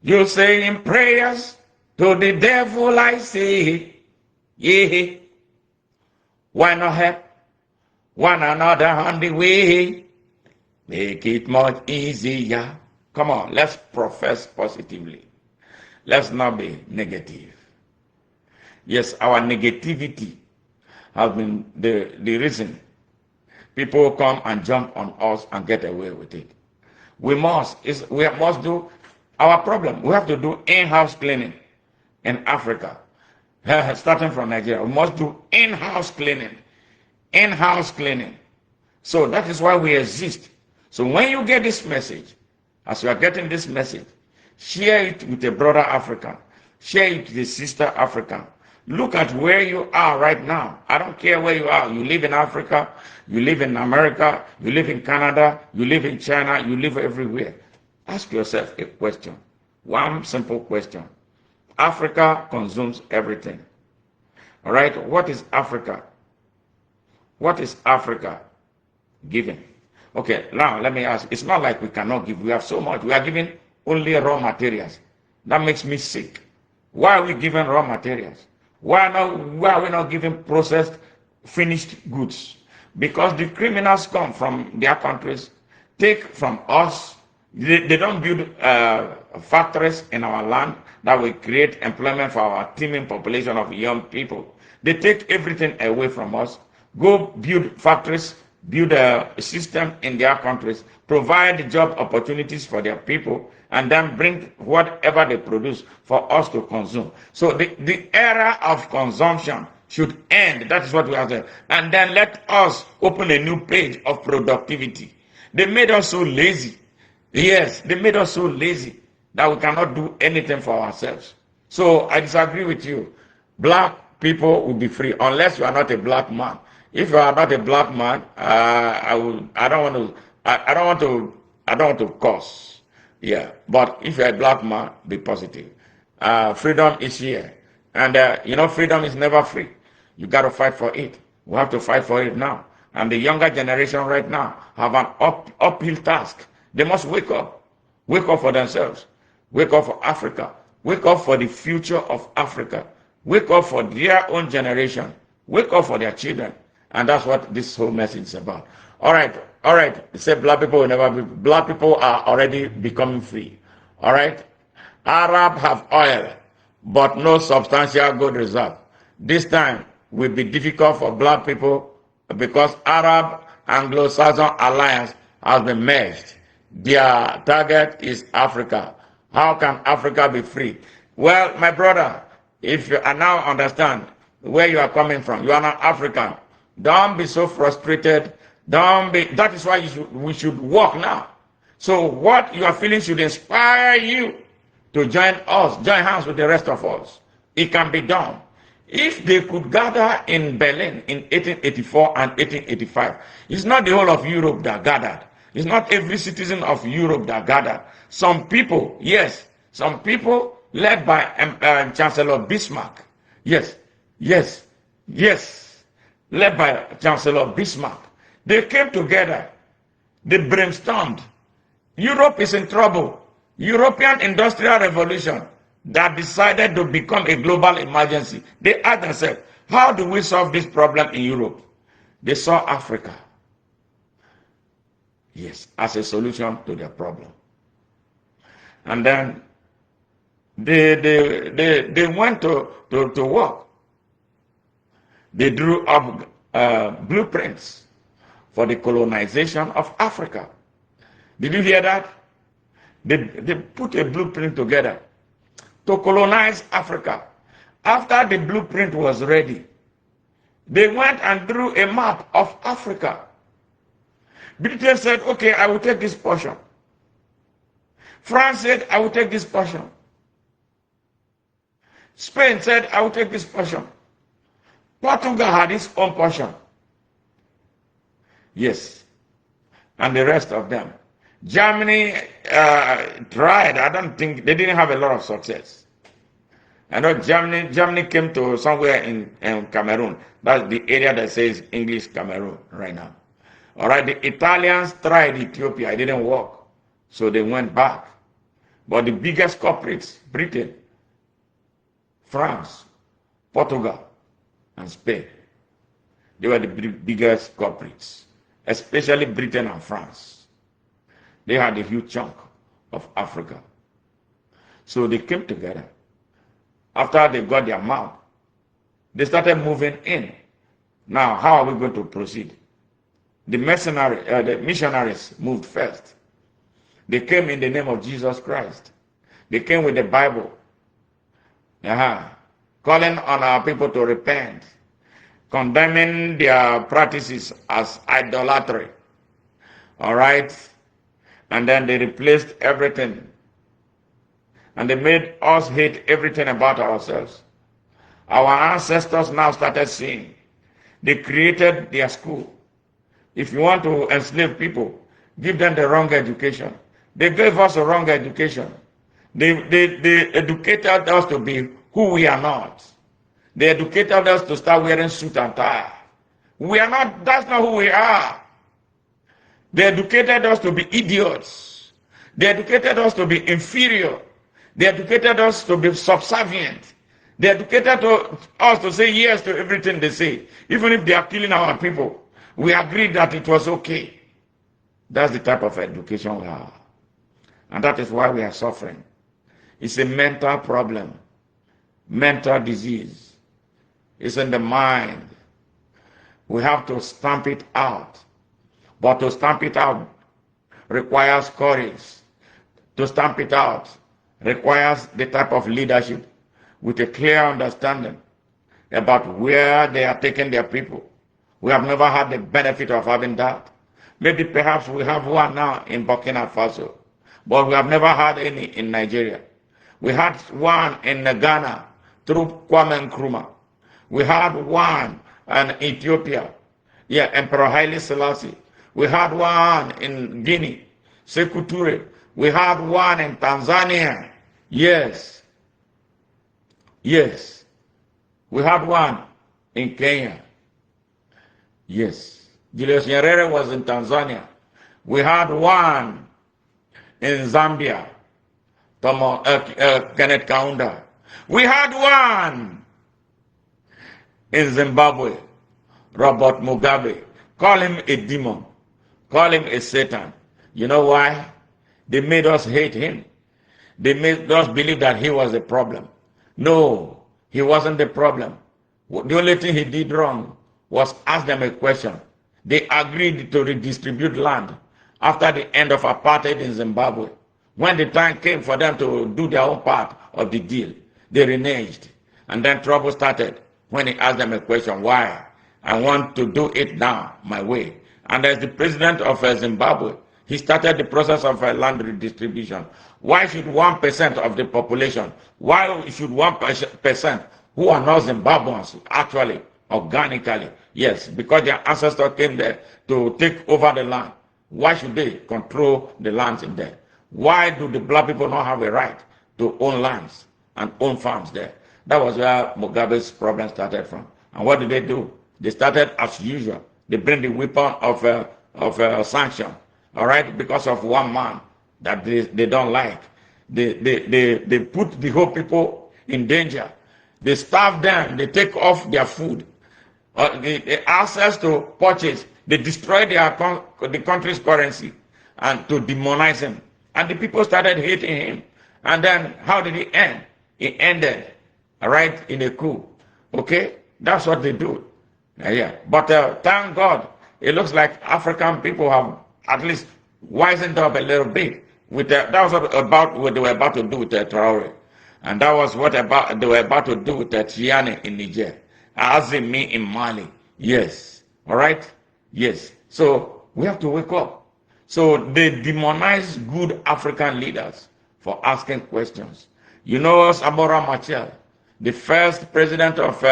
you say in prayers to the devil, I say, yeah, why not help one another on the way? Make it much easier. Come on, let's profess positively. Let's not be negative. Yes, our negativity has been the reason people come and jump on us and get away with it. We must do our problem. We have to do in-house cleaning in Africa, starting from Nigeria. We must do in-house cleaning. In-house cleaning. So that is why we exist. So when you get this message, as you are getting this message, share it with a brother African. Share it with a sister African. Look at where you are right now. I don't care where you are. You live in Africa, you live in America, you live in Canada, you live in China, you live everywhere. Ask yourself a question. One simple question. Africa consumes everything. All right? What is Africa? What is Africa giving? Okay, now let me ask. It's not like we cannot give. We have so much. We are giving only raw materials. That makes me sick. Why are we giving raw materials? Why are we not giving processed, finished goods? Because the criminals come from their countries, take from us. They don't build factories in our land that will create employment for our teeming population of young people. They take everything away from us. Go build factories, build a system in their countries, provide job opportunities for their people, and then bring whatever they produce for us to consume. So the era of consumption should end. That is what we have to. And then let us open a new page of productivity. They made us so lazy. Yes, they made us so lazy that we cannot do anything for ourselves. So I disagree with you. Black people will be free unless you are not a black man. If you are not a black man, I don't want to curse. Yeah, but if you're a black man, be positive. Freedom is here, and freedom is never free. You got to fight for it. We have to fight for it now. And the younger generation right now have an uphill task. They must wake up for themselves, wake up for Africa, wake up for the future of Africa, wake up for their own generation, wake up for their children. And that's what this whole message is about. All right. They say black people will never be. Black people are already becoming free. All right. Arab have oil, but no substantial good result. This time will be difficult for black people because Arab Anglo-Saxon alliance has been merged. Their target is Africa. How can Africa be free? Well, my brother, if you are now understand where you are coming from, you are not African. Don't be so frustrated. Don't be. That is why we should work now. So what you are feeling should inspire you to join us, join hands with the rest of us. It can be done. If they could gather in Berlin in 1884 and 1885, it's not the whole of Europe that gathered. It's not every citizen of Europe that gathered. Some people, yes, some people led by Chancellor Bismarck. Yes, yes, yes, led by Chancellor Bismarck. They came together. They brainstormed. Europe is in trouble. European Industrial Revolution that decided to become a global emergency. They asked themselves, how do we solve this problem in Europe? They saw Africa, yes, as a solution to their problem. And then they went to work. They drew up blueprints for the colonization of Africa. Did you hear that? They put a blueprint together to colonize Africa. After the blueprint was ready, they went and drew a map of Africa. Britain said, okay, I will take this portion. France said, I will take this portion. Spain said, I will take this portion. Portugal had its own portion. Yes. And the rest of them. Germany tried. I don't think they didn't have a lot of success. I know Germany came to somewhere in Cameroon. That's the area that says English Cameroon right now. All right, the Italians tried Ethiopia. It didn't work. So they went back. But the biggest culprits, Britain, France, Portugal, and Spain, they were the biggest culprits, especially Britain and France. They had a huge chunk of Africa. So they came together. After they got their map, they started moving in. Now, how are we going to proceed? The missionaries moved first. They came in the name of Jesus Christ. They came with the Bible, calling on our people to repent, condemning their practices as idolatry. All right? And then they replaced everything. And they made us hate everything about ourselves. Our ancestors now started seeing. They created their school. If you want to enslave people, give them the wrong education. They gave us a wrong education. They educated us to be who we are not. They educated us to start wearing suit and tie. We are not, that's not who we are. They educated us to be idiots. They educated us to be inferior. They educated us to be subservient. They educated us to say yes to everything they say. Even if they are killing our people, we agreed that it was okay. That's the type of education we have. And that is why we are suffering. It's a mental problem, mental disease. It's in the mind. We have to stamp it out. But to stamp it out requires courage. To stamp it out requires the type of leadership with a clear understanding about where they are taking their people. We have never had the benefit of having that. Maybe perhaps we have one now in Burkina Faso, but we have never had any in Nigeria. We had one in Ghana through Kwame Nkrumah. We had one in Ethiopia, Emperor Haile Selassie. We had one in Guinea, Sekou Toure. We had one in Tanzania. Yes. Yes. We had one in Kenya. Yes. Julius Nyerere was in Tanzania. We had one in Zambia, Kenneth Kaunda. We had one in Zimbabwe, Robert Mugabe. Call him a demon. Call him a Satan. You know why? They made us hate him. They made us believe that he was the problem. No, he wasn't the problem. The only thing he did wrong was ask them a question. They agreed to redistribute land after the end of apartheid in Zimbabwe. When the time came for them to do their own part of the deal, they reneged. And then trouble started when he asked them a question, why? I want to do it now, my way. And as the president of Zimbabwe, he started the process of land redistribution. Why should 1% of the population, why should 1% who are not Zimbabweans actually, organically, yes, because their ancestors came there to take over the land, why should they control the lands in there? Why do the black people not have a right to own lands and own farms there? That was where Mugabe's problem started from. And what did they do? They started as usual. They bring the weapon of sanction, all right, because of one man that they don't like. They put the whole people in danger. They starve them. They take off their food, the access to purchase. They destroy the country's currency and to demonize him. And the people started hating him. And then how did it end? It ended, all right, in a coup. Okay, that's what they do. Yeah, but thank God, it looks like African people have at least wisened up a little bit. That was about what they were about to do with Traore, and that was what they were about to do with Triane in Niger, Azimi in Mali. Yes, all right, yes. So we have to wake up. So they demonize good African leaders for asking questions. You know Samora Machel, the first president of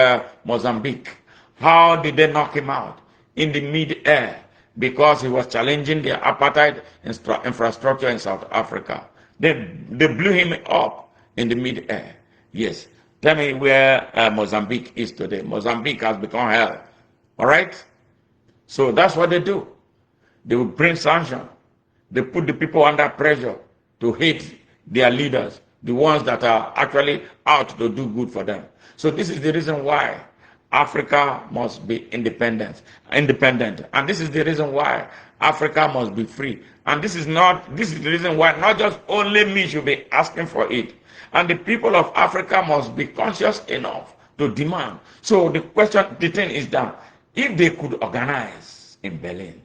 Mozambique. How did they knock him out? In the mid-air, because he was challenging the apartheid infrastructure in South Africa. They blew him up in the mid-air. Yes. Tell me where Mozambique is today. Mozambique has become hell. All right? So that's what they do. They will bring sanction. They put the people under pressure to hate their leaders, the ones that are actually out to do good for them. So this is the reason why Africa must be independent. And this is the reason why Africa must be free. And this is the reason why not just only me should be asking for it. And the people of Africa must be conscious enough to demand. So the thing is that if they could organize in Berlin,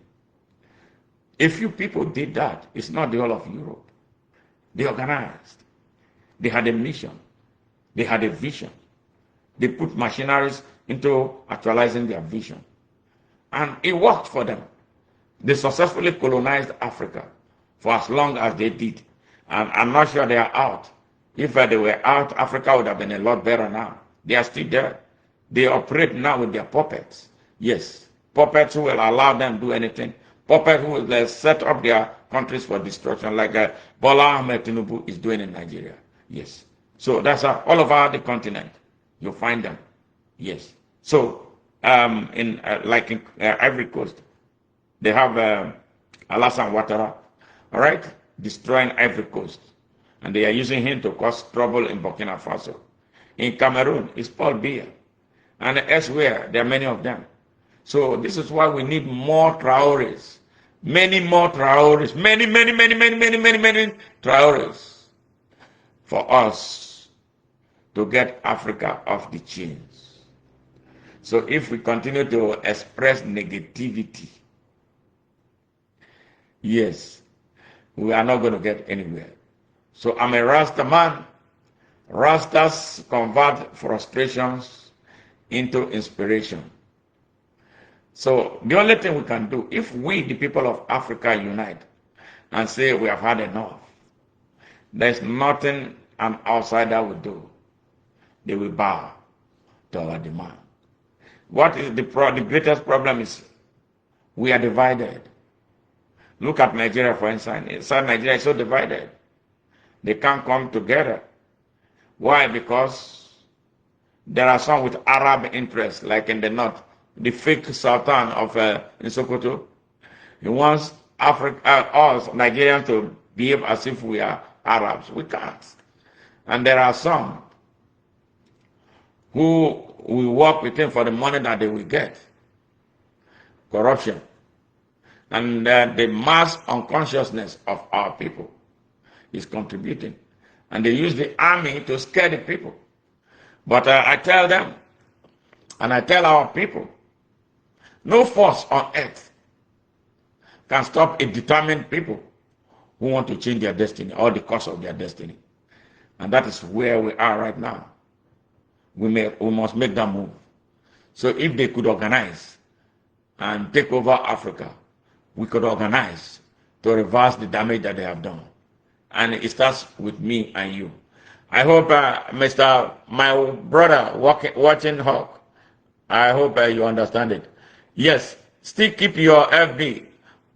a few people did that, it's not the whole of Europe. They organized. They had a mission. They had a vision. They put machineries into actualizing their vision. And it worked for them. They successfully colonized Africa for as long as they did. And I'm not sure they are out. If they were out, Africa would have been a lot better now. They are still there. They operate now with their puppets. Yes, puppets who will allow them to do anything. Puppets who will set up their countries for destruction, like Bola Ahmed Tinubu is doing in Nigeria. Yes. So that's all over the continent. You'll find them. Yes. So, in Ivory Coast, they have Alassane Ouattara, all right, destroying Ivory Coast. And they are using him to cause trouble in Burkina Faso. In Cameroon, it's Paul Biya. And elsewhere, there are many of them. So this is why we need more Traores. Many more Traores. Many Traores for us to get Africa off the chains. So if we continue to express negativity, yes, we are not going to get anywhere. So I'm a Rasta man. Rastas convert frustrations into inspiration. So the only thing we can do, if we, the people of Africa, unite and say we have had enough, there's nothing an outsider will do. They will bow to our demand. What is the greatest problem is we are divided. Look at Nigeria, for instance. Inside Nigeria is so divided. They can't come together. Why? Because there are some with Arab interests, like in the north, the fake Sultan of in Sokoto. He wants us Nigerians to behave as if we are Arabs. We can't. And there are some who will work with him for the money that they will get. Corruption. And the mass unconsciousness of our people is contributing. And they use the army to scare the people. But I tell them, and I tell our people, no force on earth can stop a determined people who want to change their destiny or the course of their destiny. And that is where we are right now. We must make that move. So if they could organize and take over Africa, we could organize to reverse the damage that they have done. And it starts with me and you. I hope, my brother watching Hawk, I hope you understand it. Yes, still keep your FB,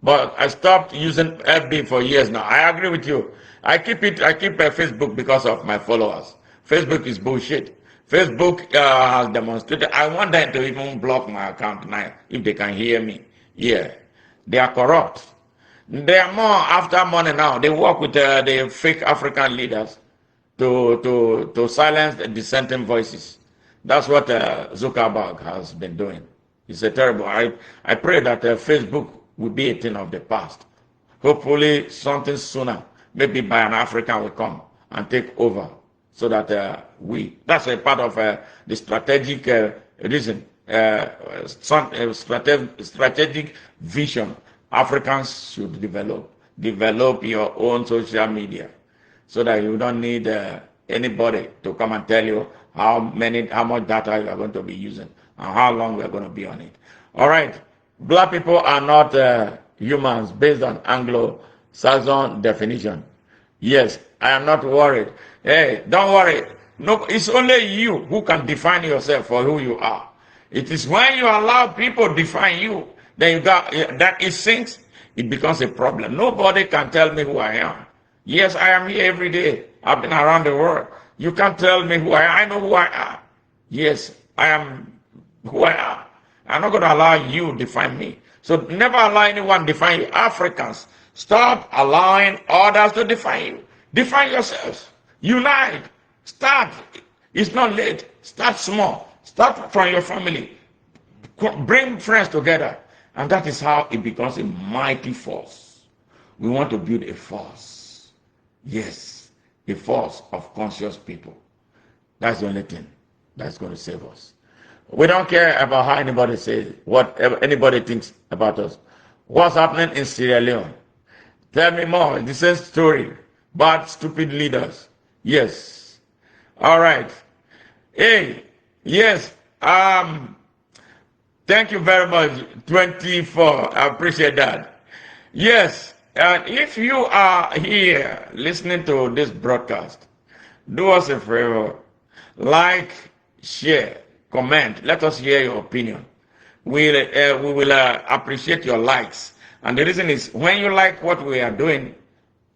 but I stopped using FB for years now. I agree with you. I keep Facebook because of my followers. Facebook is bullshit. Facebook has demonstrated. I want them to even block my account now if they can hear me. Yeah, they are corrupt. They are more after money now. They work with the fake African leaders to silence the dissenting voices. That's what Zuckerberg has been doing. It's a terrible. I pray that Facebook will be a thing of the past. Hopefully, something sooner, maybe by an African will come and take over, so that that's a part of the strategic reason, strategic vision Africans should develop. Develop your own social media, so that you don't need anybody to come and tell you how much data you are going to be using and how long we are going to be on it. All right, black people are not humans based on Anglo-Saxon definition. Yes, I am not worried. Hey, don't worry. No, it's only you who can define yourself for who you are. It is when you allow people define you, then you got that it sinks. It becomes a problem. Nobody can tell me who I am. Yes, I am here every day. I've been around the world. You can't tell me who I am. I know who I am. Yes, I am who I am. I'm not going to allow you to define me. So never allow anyone to define you. Africans, stop allowing others to define you. Define yourselves. Unite. Start. It's not late. Start small. Start from your family. Bring friends together. And that is how it becomes a mighty force. We want to build a force. Yes, a force of conscious people. That's the only thing that's going to save us. We don't care about how anybody says, what anybody thinks about us. What's happening in Sierra Leone? Tell me more. The same story. Bad, stupid leaders. Yes. All right. Hey, yes. Thank you very much. 24. I appreciate that. Yes. And if you are here listening to this broadcast, do us a favor. Like, share, comment. Let us hear your opinion. We will appreciate your likes. And the reason is, when you like what we are doing,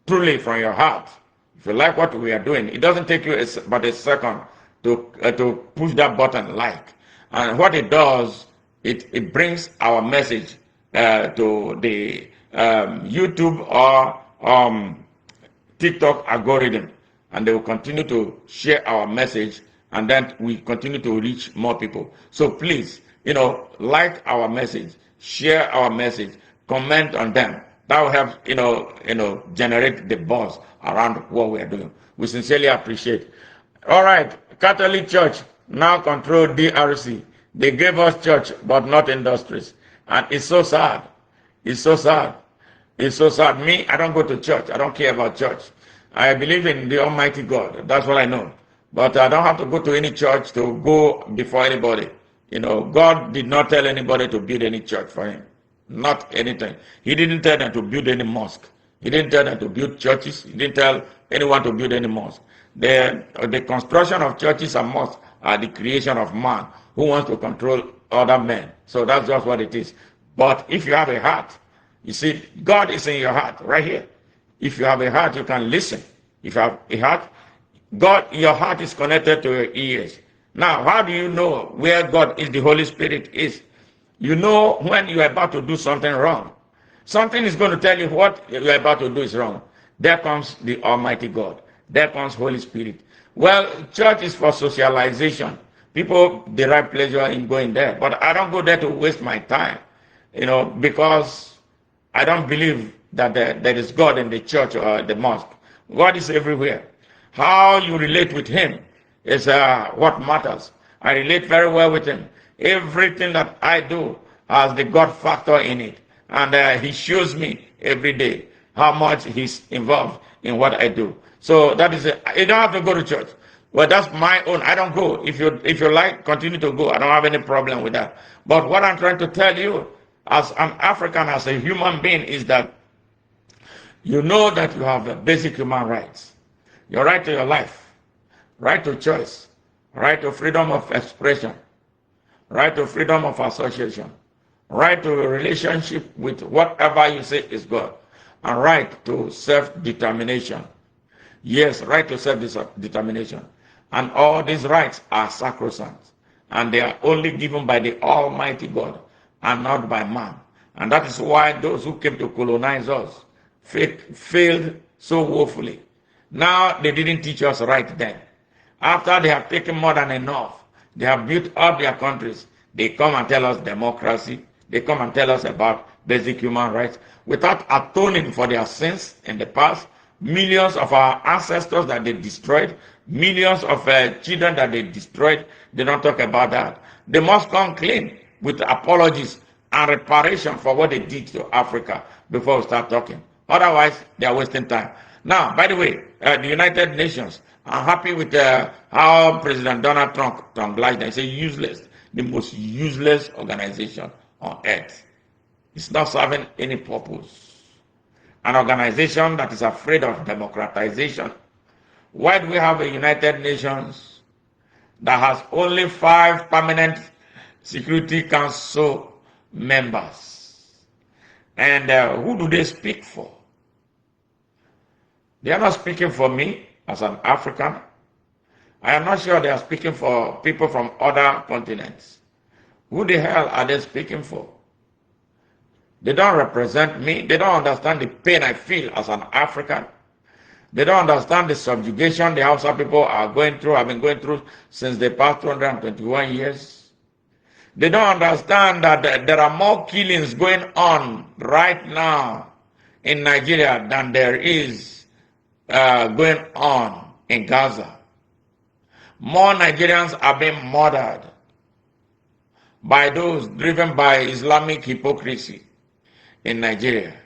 truly from your heart, if you like what we are doing, it doesn't take you but a second to push that button like. And what it does, it brings our message to the YouTube or TikTok algorithm, and they will continue to share our message, and then we continue to reach more people. So please, like our message, share our message, comment on them. That will help, generate the buzz around what we are doing. We sincerely appreciate. All right, Catholic Church now control DRC. They gave us church, but not industries. And it's so sad. It's so sad. It's so sad. Me, I don't go to church. I don't care about church. I believe in the Almighty God. That's what I know. But I don't have to go to any church to go before anybody. God did not tell anybody to build any church for him. Not anything. He didn't tell them to build any mosque. He didn't tell them to build churches. He didn't tell anyone to build any mosque. The construction of churches and mosques are the creation of man who wants to control other men. So that's just what it is. But if you have a heart, you see, God is in your heart, right here. If you have a heart, you can listen. If you have a heart, your heart is connected to your ears. Now, how do you know where God is, the Holy Spirit is? You know when you are about to do something wrong. Something is going to tell you what you are about to do is wrong. There comes the Almighty God. There comes Holy Spirit. Well, church is for socialization. People derive pleasure in going there. But I don't go there to waste my time, because I don't believe that there is God in the church or the mosque. God is everywhere. How you relate with him is what matters. I relate very well with him. Everything that I do has the God factor in it. And he shows me every day how much he's involved in what I do. So that is it. You don't have to go to church. Well, that's my own. I don't go. If you like, continue to go. I don't have any problem with that. But what I'm trying to tell you, as an African, as a human being, is that you know that you have basic human rights. Your right to your life, right to choice, right to freedom of expression, right to freedom of association, right to a relationship with whatever you say is God, and right to self-determination. Yes, right to self-determination. And all these rights are sacrosanct, and they are only given by the Almighty God and not by man. And that is why those who came to colonize us failed so woefully. Now they didn't teach us right then. After they have taken more than enough, they have built up their countries, they come and tell us democracy, they come and tell us about basic human rights without atoning for their sins in the past. Millions of our ancestors that they destroyed, millions of children that they destroyed, they don't talk about that. They must come clean with apologies and reparation for what they did to Africa before we start talking. Otherwise, they are wasting time. Now, by the way, the United Nations, I'm happy with how President Donald Trump obliged them. It's a useless, the most useless organization on earth. It's not serving any purpose. An organization that is afraid of democratization. Why do we have a United Nations that has only 5 permanent Security Council members? And who do they speak for? They are not speaking for me as an African. I am not sure they are speaking for people from other continents. Who the hell are they speaking for? They don't represent me. They don't understand the pain I feel as an African. They don't understand the subjugation the Hausa people are going through, have been going through since the past 221 years. They don't understand that there are more killings going on right now in Nigeria than there is going on in Gaza. More Nigerians are being murdered by those driven by Islamic hypocrisy in Nigeria.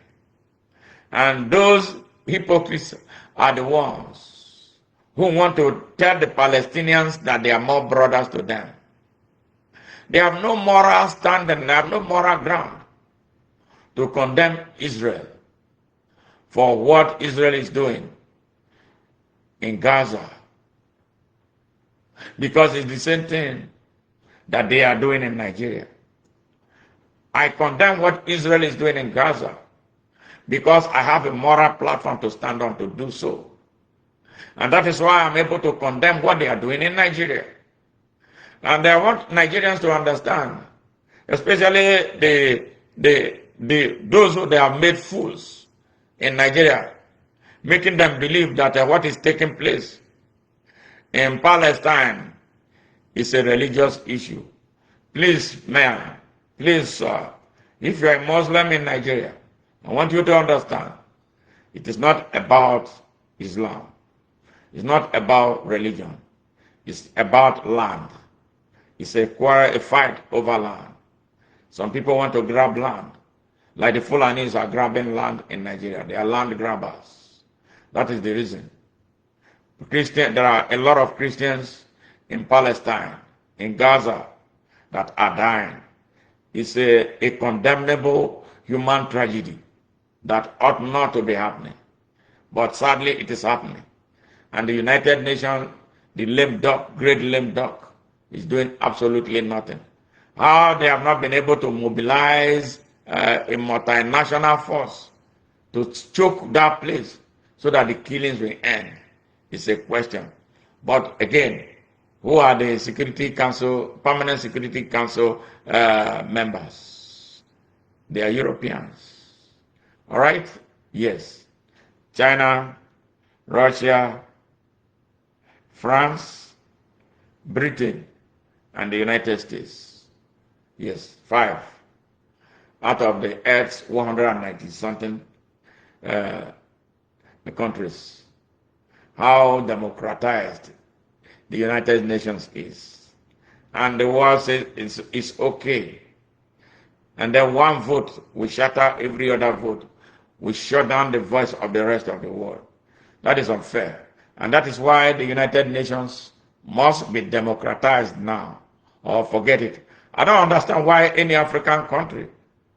And those hypocrites are the ones who want to tell the Palestinians that they are more brothers to them. They have no moral standing, they have no moral ground to condemn Israel for what Israel is doing in Gaza. Because it's the same thing that they are doing in Nigeria. I condemn what Israel is doing in Gaza because I have a moral platform to stand on to do so. And that is why I'm able to condemn what they are doing in Nigeria. And I want Nigerians to understand, especially those who they have made fools in Nigeria, making them believe that what is taking place in Palestine is a religious issue. Please, man, please, sir, if you are a Muslim in Nigeria, I want you to understand, it is not about Islam. It's not about religion. It's about land. It's a fight over land. Some people want to grab land, like the Fulanis are grabbing land in Nigeria. They are land grabbers. That is the reason. There are a lot of Christians in Palestine, in Gaza, that are dying. It's a condemnable human tragedy that ought not to be happening. But sadly, it is happening. And the United Nations, the lame duck, great lame duck, is doing absolutely nothing. How they have not been able to mobilize a multinational force to choke that place so that the killings will end is a question. But again, who are the Security Council, Permanent Security Council members? They are Europeans. All right? Yes. China, Russia, France, Britain, and the United States. Yes, 5 out of the Earth's 190-something countries. How democratized the United Nations is. And the world says it's okay. and then one vote will shatter every other vote. We shut down the voice of the rest of the world. That is unfair. And that is why the United Nations must be democratized now, or forget it. I don't understand why any African country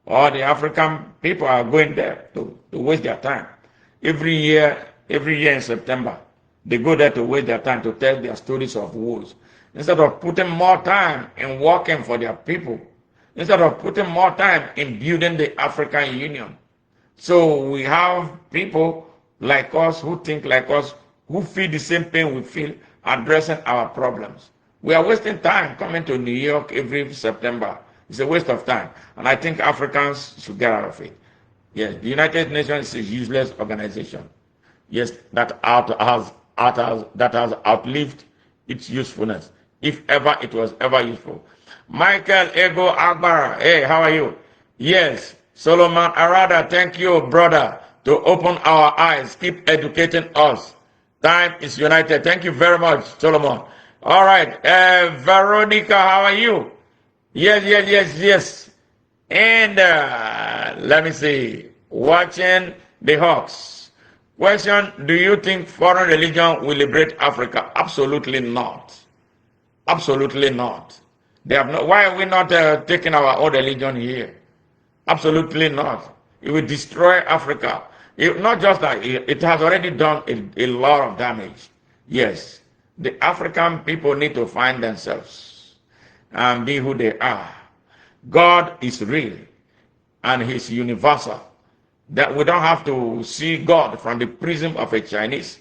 or the African people are going there to waste their time. Every year in September, they go there to waste their time to tell their stories of woes. Instead of putting more time in working for their people, instead of putting more time in building the African Union. So we have people like us who think like us, who feel the same pain we feel, addressing our problems. We are wasting time coming to New York every September. It's a waste of time. And I think Africans should get out of it. Yes, the United Nations is a useless organization. Yes, that has outlived its usefulness, if ever it was ever useful. Michael Ego Akbar, hey, how are you? Yes, Solomon Arada, thank you, brother, to open our eyes, keep educating us. Time is united. Thank you very much, Solomon. All right, Veronica, how are you? Yes. And let me see, watching the Hawks. Question, do you think foreign religion will liberate Africa? Absolutely not. Absolutely not. They have no, why are we not taking our own religion here? Absolutely not. It will destroy Africa. Not just that, it has already done a lot of damage. Yes, the African people need to find themselves and be who they are. God is real and He's universal. That we don't have to see God from the prism of a Chinese.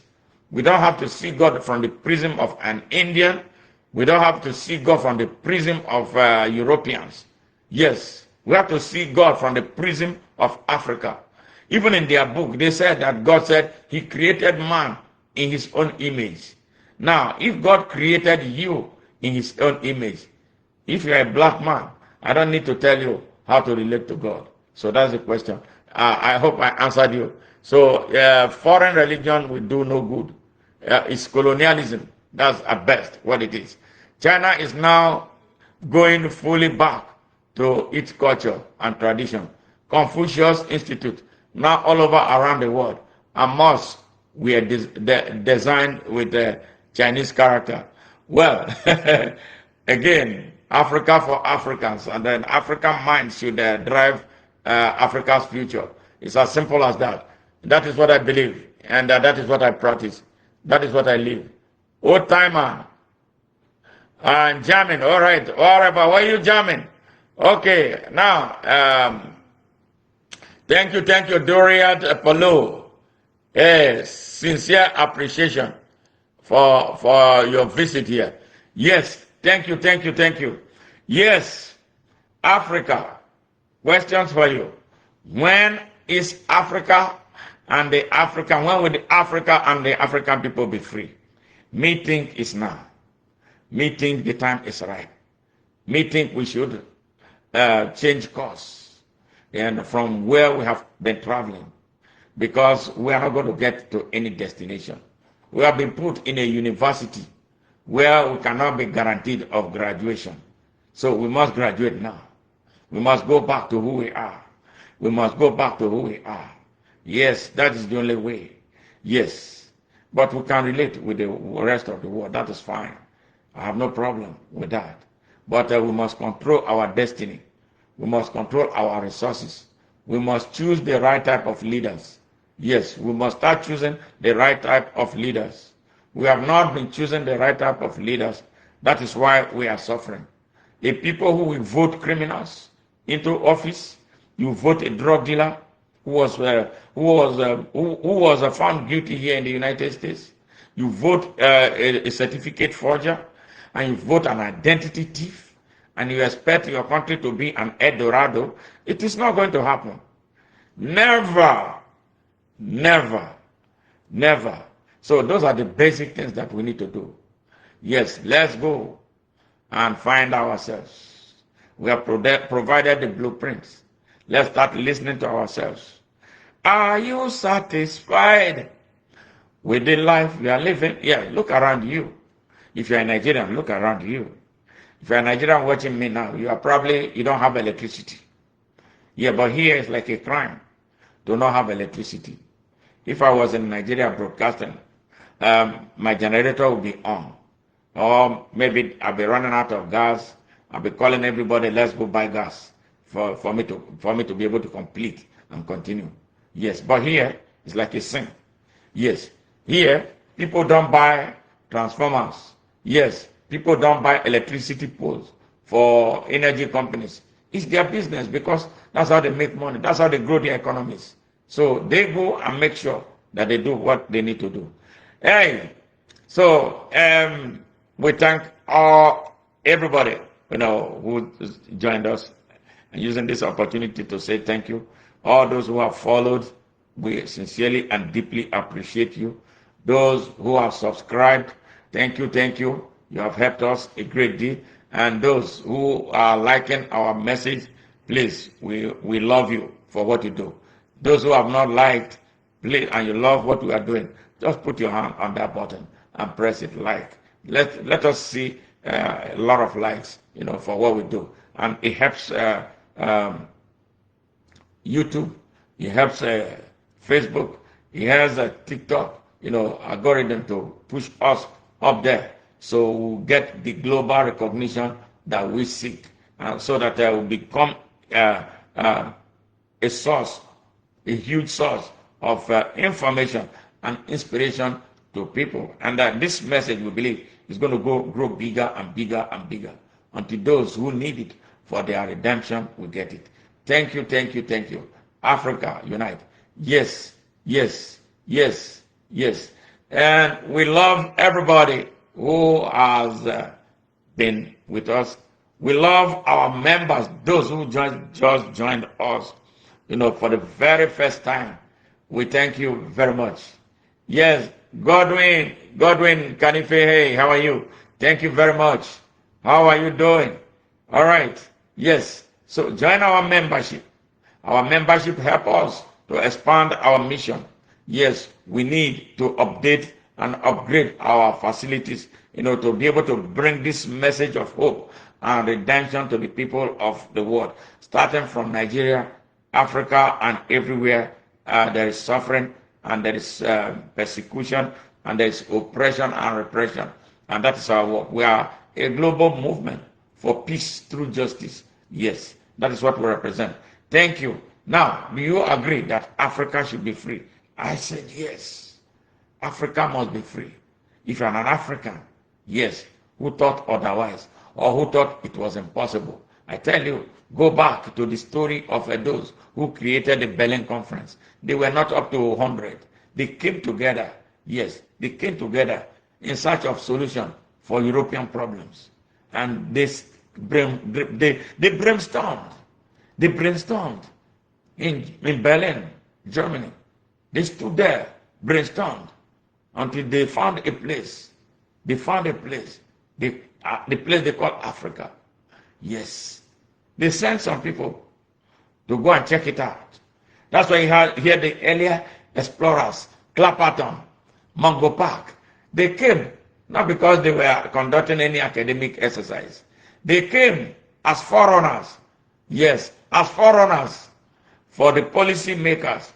We don't have to see God from the prism of an Indian. We don't have to see God from the prism of Europeans. Yes, we have to see God from the prism of Africa. Even in their book, they said that God said He created man in His own image. Now, if God created you in His own image, if you're a black man, I don't need to tell you how to relate to God. So that's the question. I hope I answered you. So foreign religion will do no good. It's colonialism. That's at best what it is. China is now going fully back to its culture and tradition. Confucius Institute, now all over around the world. And mosques were designed with the Chinese character. Well, again, Africa for Africans, and then African minds should drive Africa's future. It's as simple as that. That is what I believe, and that is what I practice. That is what I live. Old timer and jamming. All right, but why are you jamming? Okay, now, thank you, Dorian Palo. Yes, sincere appreciation for your visit here. Yes, thank you. Yes, Africa. Questions for you. When is Africa and the African, when will the Africa and the African people be free? Me think it's now. Me think the time is right. Me think we should change course and from where we have been traveling, because we are not going to get to any destination. We have been put in a university where we cannot be guaranteed of graduation. So we must graduate now. We must go back to who we are. We must go back to who we are. Yes, that is the only way. Yes. But we can relate with the rest of the world. That is fine. I have no problem with that. But we must control our destiny. We must control our resources. We must choose the right type of leaders. Yes, we must start choosing the right type of leaders. We have not been choosing the right type of leaders. That is why we are suffering. The people who will vote criminals into office, you vote a drug dealer who was found guilty here in the United States. You vote a certificate forger, and you vote an identity thief, and you expect your country to be an El Dorado. It is not going to happen. Never. So those are the basic things that we need to do. Yes, let's go and find ourselves. We have provided the blueprints. Let's start listening to ourselves. Are you satisfied with the life you are living? Yeah, look around you. If you're a Nigerian, look around you. If you're a Nigerian watching me now, you don't have electricity. Yeah, but here it's like a crime to not have electricity. If I was in Nigeria broadcasting, my generator would be on. Or maybe I'll be running out of gas. I'll be calling everybody, let's go buy gas for me to be able to complete and continue. Yes, but here it's like a sin. Yes, here people don't buy transformers. Yes, people don't buy electricity poles for energy companies. It's their business because that's how they make money. That's how they grow their economies. So they go and make sure that they do what they need to do. Hey, so we thank everybody who joined us, and using this opportunity to say thank you. All those who have followed, we sincerely and deeply appreciate you. Those who have subscribed, thank you, thank you. You have helped us a great deal. And those who are liking our message, please, we love you for what you do. Those who have not liked, please, and you love what we are doing, just put your hand on that button and press it like. Let us see a lot of likes, for what we do. And it helps YouTube, it helps Facebook, it has a TikTok, algorithm to push us up there. So we'll get the global recognition that we seek, so that will become a source, a huge source of information and inspiration to people. And that this message, we believe, is going to grow bigger and bigger and bigger until those who need it for their redemption will get it. Thank you, thank you, thank you. Africa, unite. Yes, yes, yes, yes. And we love everybody who has been with us. We love our members, those who just joined us, for the very first time. We thank you very much. Yes, Godwin Kanife, hey, how are you? Thank you very much. How are you doing? All right. Yes. So join our membership. Our membership help us to expand our mission. Yes, we need to update and upgrade our facilities, to be able to bring this message of hope and redemption to the people of the world, starting from Nigeria, Africa, and everywhere. There is suffering, and there is persecution, and there is oppression and repression. And that is our work. We are a global movement for peace through justice. Yes, that is what we represent. Thank you. Now, do you agree that Africa should be free? I said yes. Africa must be free. If you're an African, yes, who thought otherwise, or who thought it was impossible, I tell you, go back to the story of those who created the Berlin Conference. They were not up to 100. They came together. Yes, they came together in search of solution for European problems. And they brainstormed. They brainstormed in Berlin, Germany. They stood there, brainstormed, until they found a place. They found a place. The place they call Africa. Yes. They sent some people to go and check it out. That's why you hear the earlier explorers, Clapperton, Mungo Park. They came not because they were conducting any academic exercise. They came as forerunners. Yes, as forerunners for the policy makers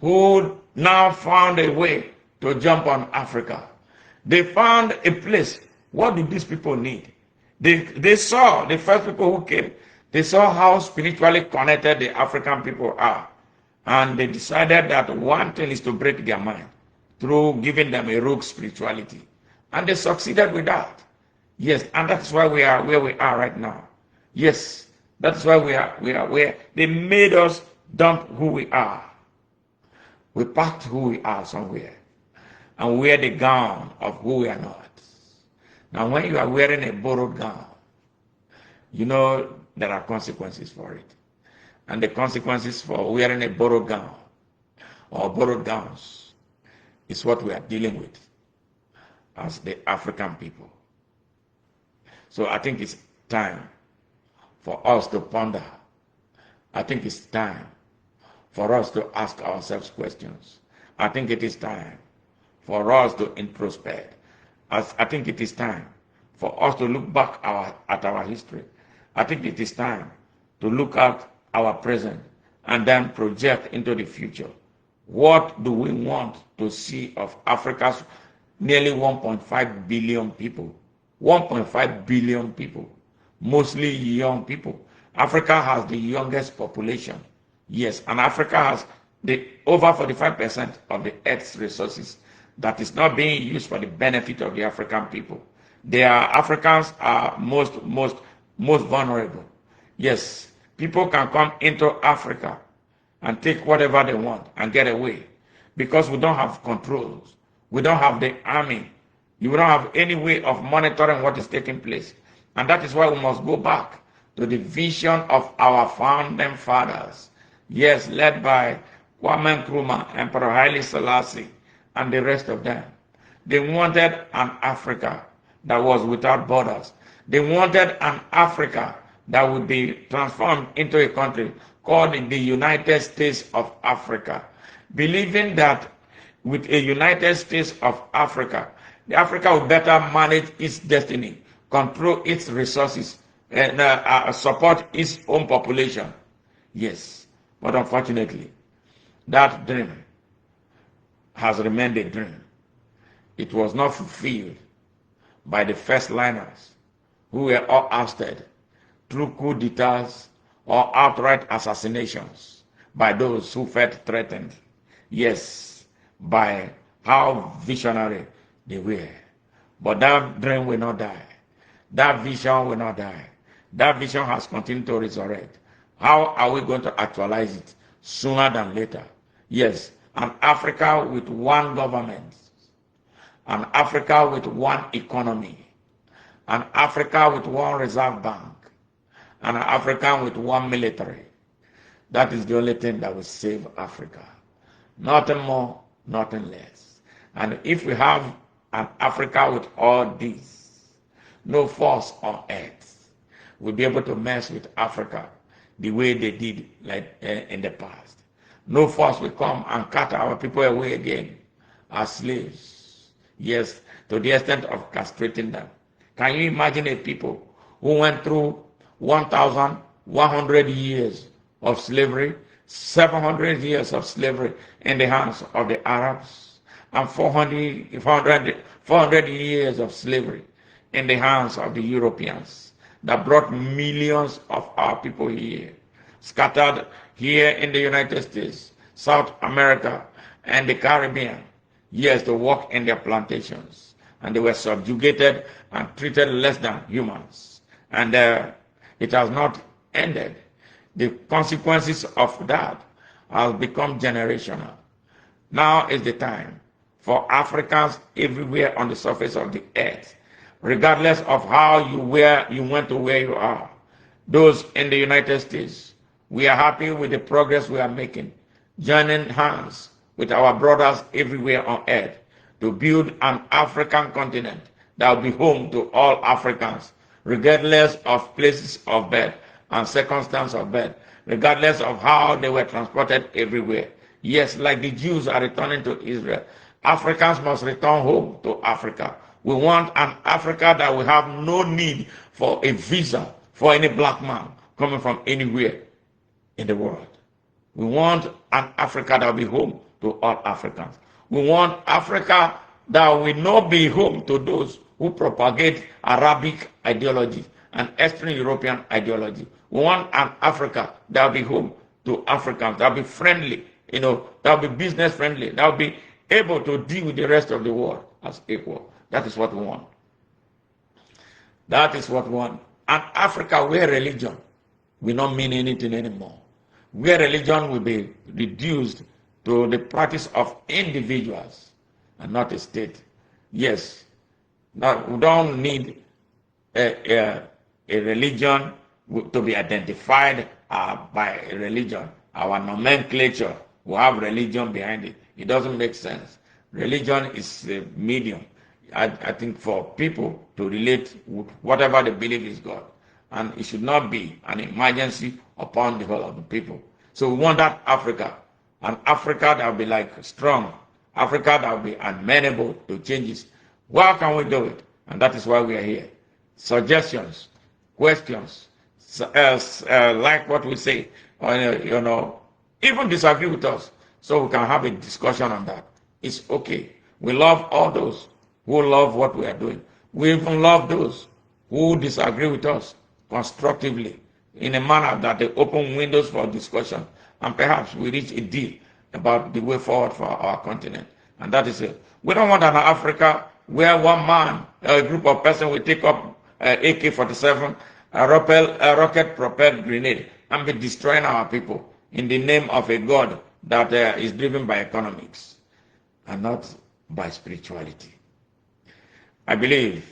who now found a way to jump on Africa. They found a place. What do these people need? They saw, the first people who came, they saw how spiritually connected the African people are. And they decided that one thing is to break their mind through giving them a rogue spirituality. And they succeeded with that. Yes, and that's why we are where we are right now. Yes, that's why we are where they made us dump who we are. We packed who we are somewhere and wear the gown of who we are not. Now, when you are wearing a borrowed gown, there are consequences for it. And the consequences for wearing a borrowed gown or borrowed gowns is what we are dealing with as the African people. So I think it's time for us to ponder. I think it's time for us to ask ourselves questions. I think it is time for us to introspect. I think it is time for us to look back at our history. I think it is time to look at our present and then project into the future. What do we want to see of Africa's nearly 1.5 billion people? 1.5 billion people, mostly young people. Africa has the youngest population. Yes, and Africa has the over 45% of the Earth's resources that is not being used for the benefit of the African people. Africans are most vulnerable. Yes, people can come into Africa and take whatever they want and get away because we don't have controls. We don't have the army. You don't have any way of monitoring what is taking place. And that is why we must go back to the vision of our founding fathers. Yes, led by Kwame Nkrumah, Emperor Haile Selassie, and the rest of them. They wanted an Africa that was without borders. They wanted an Africa that would be transformed into a country called the United States of Africa, believing that with a United States of Africa, Africa will better manage its destiny, control its resources, and support its own population. Yes, but unfortunately, that dream has remained a dream. It was not fulfilled by the first liners who were all ousted through coup d'etats or outright assassinations by those who felt threatened. Yes, by how visionary they were. But that dream will not die. That vision will not die. That vision has continued to resurrect. How are we going to actualize it? Sooner than later. Yes, an Africa with one government, an Africa with one economy, an Africa with one reserve bank, and an Africa with one military. That is the only thing that will save Africa. Nothing more, nothing less. And if we have an Africa with all these, no force on earth will be able to mess with Africa the way they did like in the past. No force will come and cut our people away again as slaves. Yes, to the extent of castrating them. Can you imagine a people who went through 1,100 years of slavery, 700 years of slavery in the hands of the Arabs, and 400 years of slavery in the hands of the Europeans that brought millions of our people here, scattered here in the United States, South America, and the Caribbean, yes, to work in their plantations. And they were subjugated and treated less than humans. And it has not ended. The consequences of that have become generational. Now is the time for Africans everywhere on the surface of the earth, regardless of how you went to where you are. Those in the United States, we are happy with the progress we are making, joining hands with our brothers everywhere on earth to build an African continent that will be home to all Africans, regardless of places of birth and circumstance of birth, regardless of how they were transported everywhere. Yes, like the Jews are returning to Israel, Africans must return home to Africa. We want an Africa that will have no need for a visa for any black man coming from anywhere in the world. We want an Africa that will be home to all Africans. We want Africa that will not be home to those who propagate Arabic ideology and Eastern European ideology. We want an Africa that will be home to Africans, that will be friendly, that will be business friendly, that will be able to deal with the rest of the world as equal. That is what we want. That is what we want. An Africa where religion will not mean anything anymore. Where religion will be reduced to the practice of individuals and not a state. Yes, now we don't need a religion to be identified by a religion. Our nomenclature will have religion behind it. It doesn't make sense. Religion is a medium, I think, for people to relate with whatever they believe is God. And it should not be an emergency upon the whole of the people. So we want that Africa, an Africa that will be like strong, Africa that will be amenable to changes. How can we do it? And that is why we are here. Suggestions, questions, like what we say, even disagree with us, so we can have a discussion on that. It's okay. We love all those who love what we are doing. We even love those who disagree with us constructively in a manner that they open windows for discussion, and perhaps we reach a deal about the way forward for our continent. And that is it. We don't want an Africa where one man, a group of persons will take up AK-47, a rocket-propelled grenade, and be destroying our people in the name of a God that is driven by economics and not by spirituality. I believe,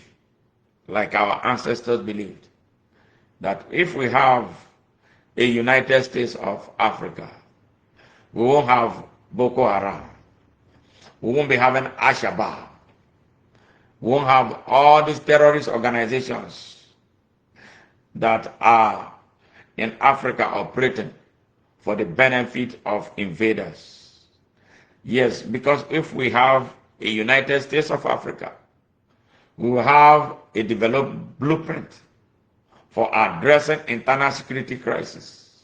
like our ancestors believed, that if we have a United States of Africa, we won't have Boko Haram. We won't be having Al-Shabaab. We won't have all these terrorist organizations that are in Africa operating for the benefit of invaders. Yes, because if we have a United States of Africa, we will have a developed blueprint for addressing internal security crisis.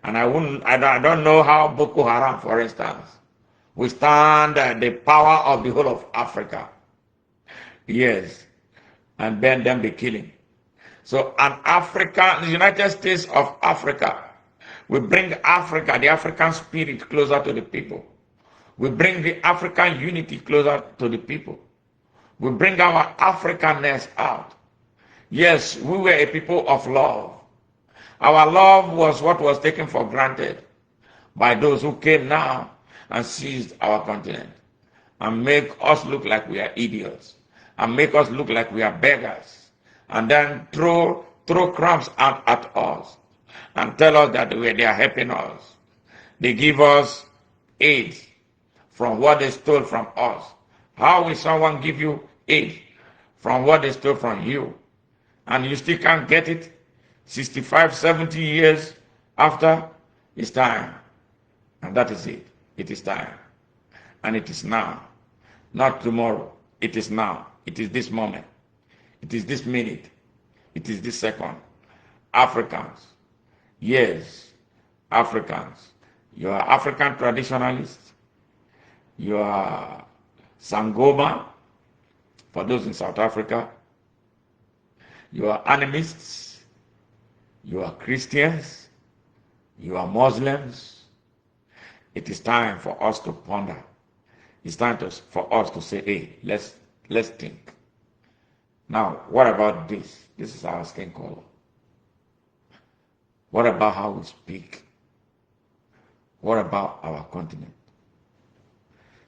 And I don't know how Boko Haram, for instance, will stand the power of the whole of Africa. Yes, and then them be killing. So an Africa, the United States of Africa, will bring Africa, the African spirit, closer to the people. We bring the African unity closer to the people. We bring our Africanness out. Yes, we were a people of love. Our love was what was taken for granted by those who came now and seized our continent and make us look like we are idiots and make us look like we are beggars and then throw crumbs out at us and tell us that they are helping us. They give us aid from what they stole from us. How will someone give you aid from what they stole from you? And you still can't get it 65, 70 years after? It's time. And that is it. It is time. And it is now. Not tomorrow. It is now. It is this moment. It is this minute. It is this second. Africans. Yes, Africans. You are African traditionalists. You are Sangoma, for those in South Africa. You are animists. You are Christians. You are Muslims. It is time for us to ponder. It's time for us to say, hey, let's think. Now, what about this? This is our skin color. What about how we speak? What about our continent?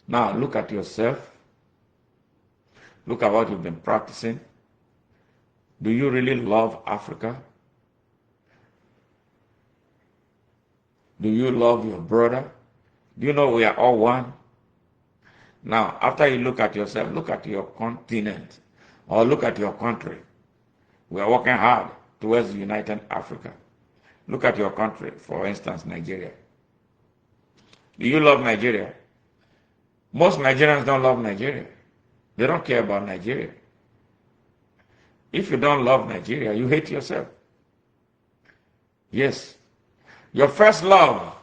Now, look at yourself. Look at what you've been practicing. Do you really love Africa? Do you love your brother? Do you know we are all one? Now, after you look at yourself, look at your continent or look at your country. We are working hard towards uniting Africa. Look at your country, for instance, Nigeria. Do you love Nigeria? Most Nigerians don't love Nigeria. They don't care about Nigeria. If you don't love Nigeria, you hate yourself. Yes. Your first love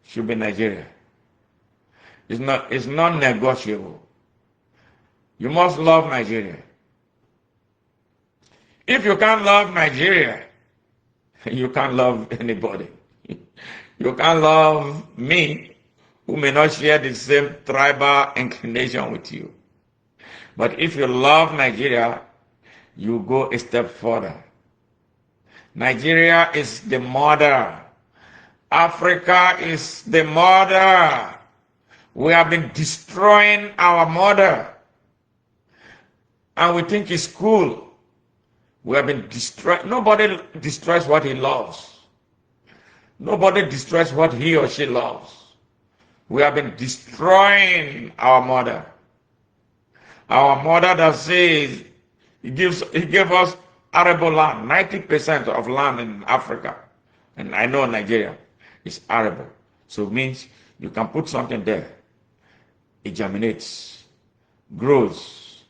should be Nigeria. It's not negotiable. You must love Nigeria. If you can't love Nigeria, you can't love anybody. You can't love me, who may not share the same tribal inclination with you. But if you love Nigeria, you go a step further. Nigeria is the mother. Africa is the mother. We have been destroying our mother. And we think it's cool. We have been destroyed. Nobody destroys what he loves. Nobody destroys what he or she loves. We have been destroying our mother. Our mother that says he gave us arable land. 90% of land in Africa, and I know Nigeria, is arable. So it means you can put something there. It germinates, grows,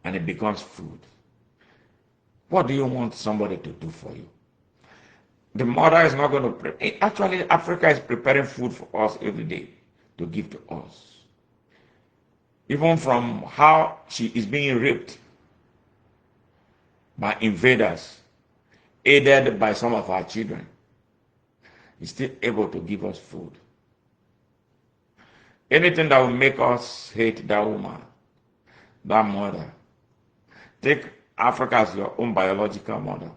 and it becomes food. What do you want somebody to do for you? The mother is not going to prepare. Actually, Africa is preparing food for us every day to give to us. Even from how she is being raped by invaders, aided by some of our children, is still able to give us food. Anything that will make us hate that woman, that mother, take Africa as your own biological mother.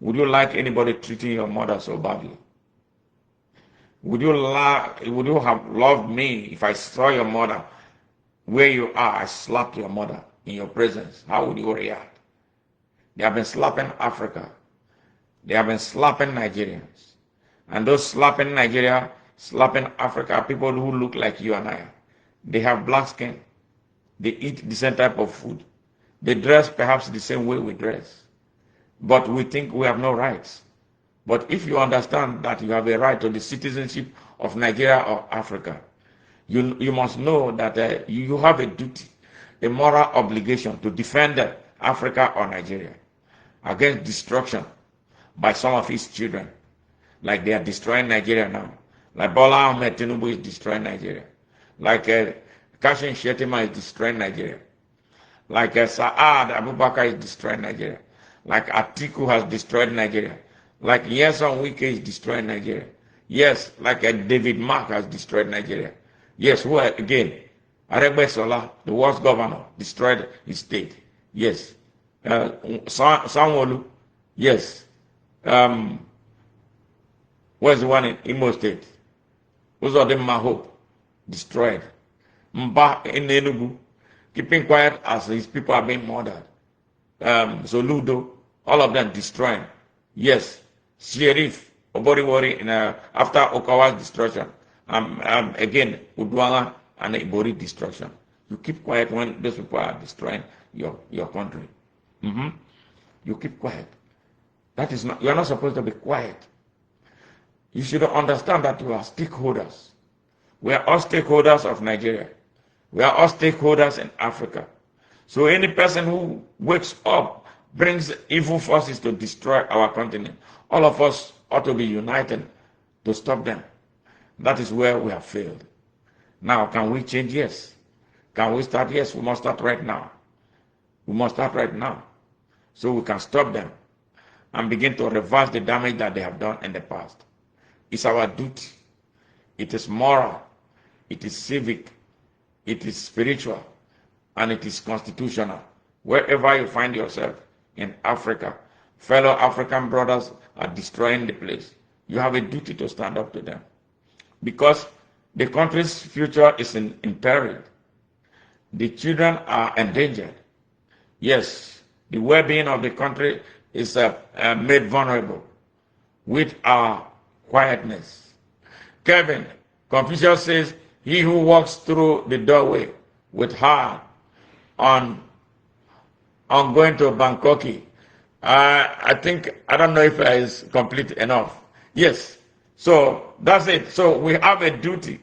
Would you like anybody treating your mother so badly? Would you have loved me if I saw your mother where you are? I slapped your mother in your presence. How would you react? They have been slapping Africa. They have been slapping Nigerians. And those slapping Nigeria, slapping Africa, people who look like you and I. They have black skin. They eat the same type of food. They dress perhaps the same way we dress. But we think we have no rights. But if you understand that you have a right to the citizenship of Nigeria or Africa, you must know that you have a duty, a moral obligation to defend Africa or Nigeria against destruction by some of its children, like they are destroying Nigeria now. Like Bola Ahmed Tinubu is destroying Nigeria. Like Kashim Shettima is destroying Nigeria. Like Saad Abubakar is destroying Nigeria. Like Atiku has destroyed Nigeria. Like Nyesom Wike is destroying Nigeria. Yes, like David Mark has destroyed Nigeria. Yes, who again? Aregbesola, the worst governor, destroyed his state. Yes. Sanwo-Olu, yes. Where's the one in Imo State? Uzodimma Hope, destroyed. Mba in Enugu, keeping quiet as his people are being murdered. Soludo, all of them destroying. Yes. Sheriff, Oboriwori, after Okawa's destruction. Again, Udwanga and Ibori destruction. You keep quiet when those people are destroying your country. You keep quiet. That is not, you are not supposed to be quiet. You should understand that you are stakeholders. We are all stakeholders of Nigeria. We are all stakeholders in Africa. So any person who wakes up, brings evil forces to destroy our continent, all of us ought to be united to stop them. That is where we have failed. Now, can we change? Yes. Can we start? Yes, we must start right now. We must start right now so we can stop them and begin to reverse the damage that they have done in the past. It's our duty. It is moral. It is civic. It is spiritual. And it is constitutional. Wherever you find yourself in Africa, fellow African brothers are destroying the place. You have a duty to stand up to them. Because the country's future is in peril. The children are endangered. Yes, the well-being of the country is made vulnerable with our quietness. Kevin, Confucius says, he who walks through the doorway with her on going to Bangkok, I think, I don't know if it is complete enough. Yes, so that's it. So we have a duty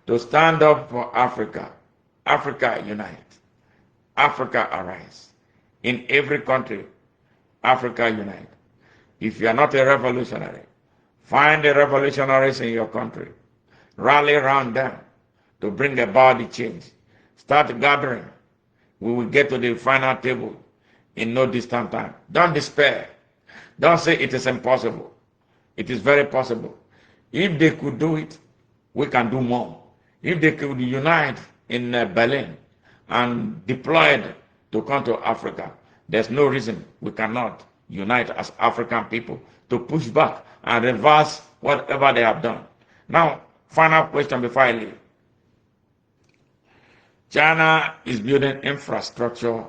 to stand up for Africa. Africa unite. Africa arise. In every country, Africa unite. If you are not a revolutionary, find the revolutionaries in your country. Rally around them to bring about the change. Start gathering. We will get to the final table in no distant time. Don't despair. Don't say it is impossible. It is very possible. If they could do it, we can do more. If they could unite in Berlin and deployed to come to Africa, there's no reason we cannot unite as African people to push back and reverse whatever they have done. Now, final question before I leave. China is building infrastructure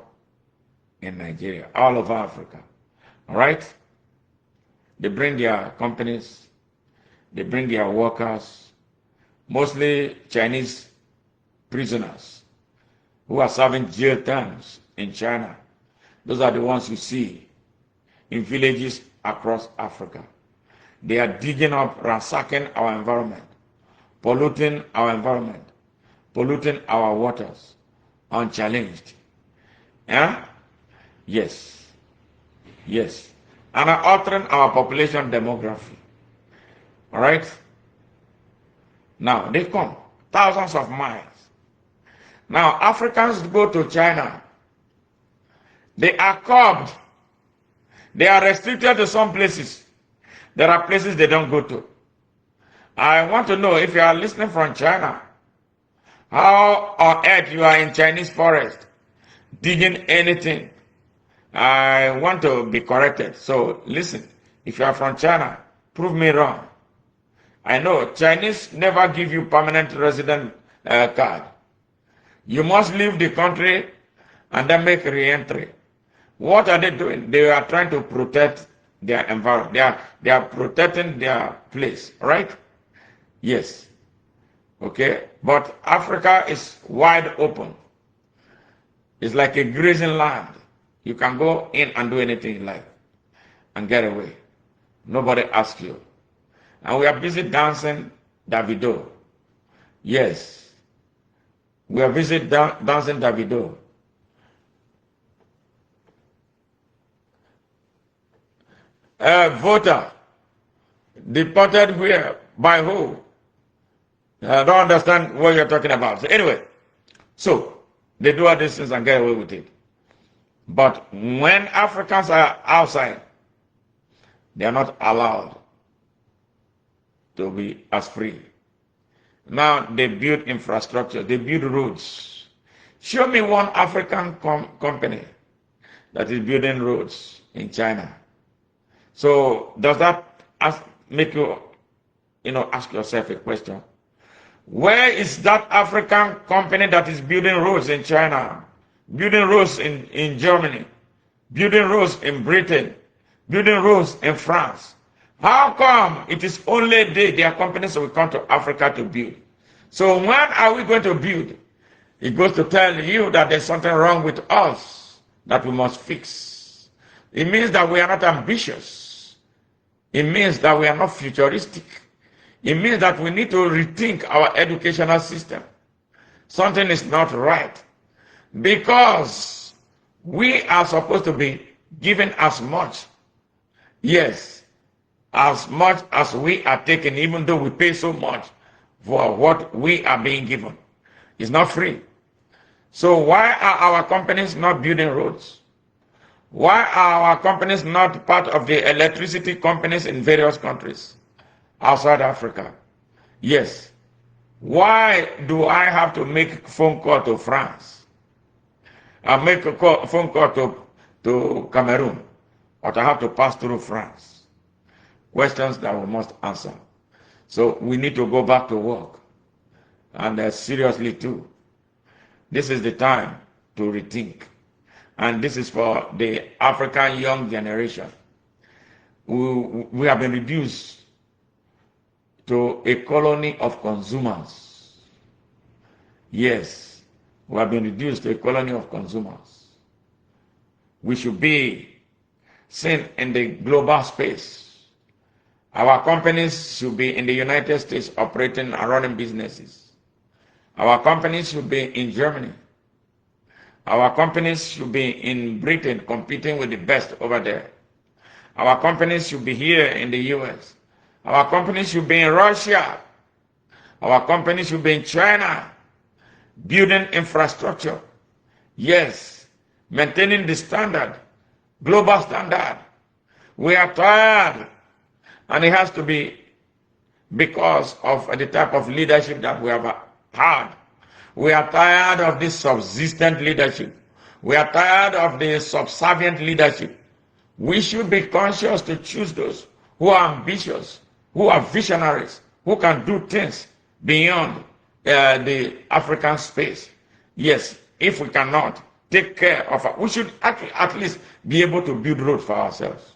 in Nigeria, all over Africa. All right? They bring their companies, they bring their workers, mostly Chinese prisoners who are serving jail terms in China. Those are the ones you see in villages across Africa. They are digging up, ransacking our environment, polluting our environment, polluting our waters, unchallenged. Yeah? Yes. Yes. and are altering our population demography. All right? Now, they come thousands of miles. Now, Africans go to China. They are curbed. They are restricted to some places. There are places they don't go to. I want to know, if you are listening from China, how on earth you are in Chinese forest digging anything. I want to be corrected. So listen, if you are from China, prove me wrong. I know Chinese never give you permanent resident card. You must leave the country and then make re-entry. What are they doing? They are trying to protect their environment. They are protecting their place, right? Yes. Okay. But Africa is wide open. It's like a grazing land. You can go in and do anything you like and get away. Nobody asks you. And we are busy dancing Davido. Yes. We are busy dancing Davido. Voter deported where? By who? I don't understand what you're talking about. So anyway, so they do all these things and get away with it. But when Africans are outside, they are not allowed to be as free. Now they build infrastructure, they build roads. Show me one African company that is building roads in China. So does that make you, ask yourself a question? Where is that African company that is building roads in China, building roads in Germany, building roads in Britain, building roads in France? How come it is only their companies will come to Africa to build? So when are we going to build? It goes to tell you that there's something wrong with us that we must fix. It means that we are not ambitious. It means that we are not futuristic. It means that we need to rethink our educational system. Something is not right. Because we are supposed to be given as much. Yes, as much as we are taking, even though we pay so much for what we are being given. It's not free. So why are our companies not building roads? Why are our companies not part of the electricity companies in various countries outside Africa? Yes. Why do I have to make a phone call to France? I make a phone call to Cameroon, but I have to pass through France? Questions that we must answer. So we need to go back to work, and seriously too. This is the time to rethink. And this is for the African young generation. We have been reduced to a colony of consumers. Yes, we have been reduced to a colony of consumers. We should be seen in the global space. Our companies should be in the United States operating and running businesses. Our companies should be in Germany. Our companies should be in Britain competing with the best over there. Our companies should be here in the US. Our companies should be in Russia. Our companies should be in China, building infrastructure. Yes, maintaining the standard, global standard. We are tired, and it has to be because of the type of leadership that we have had. We are tired of this subsistent leadership. We are tired of the subservient leadership. We should be conscious to choose those who are ambitious, who are visionaries, who can do things beyond the African space. Yes, if we cannot take care of it, we should at least be able to build roads for ourselves.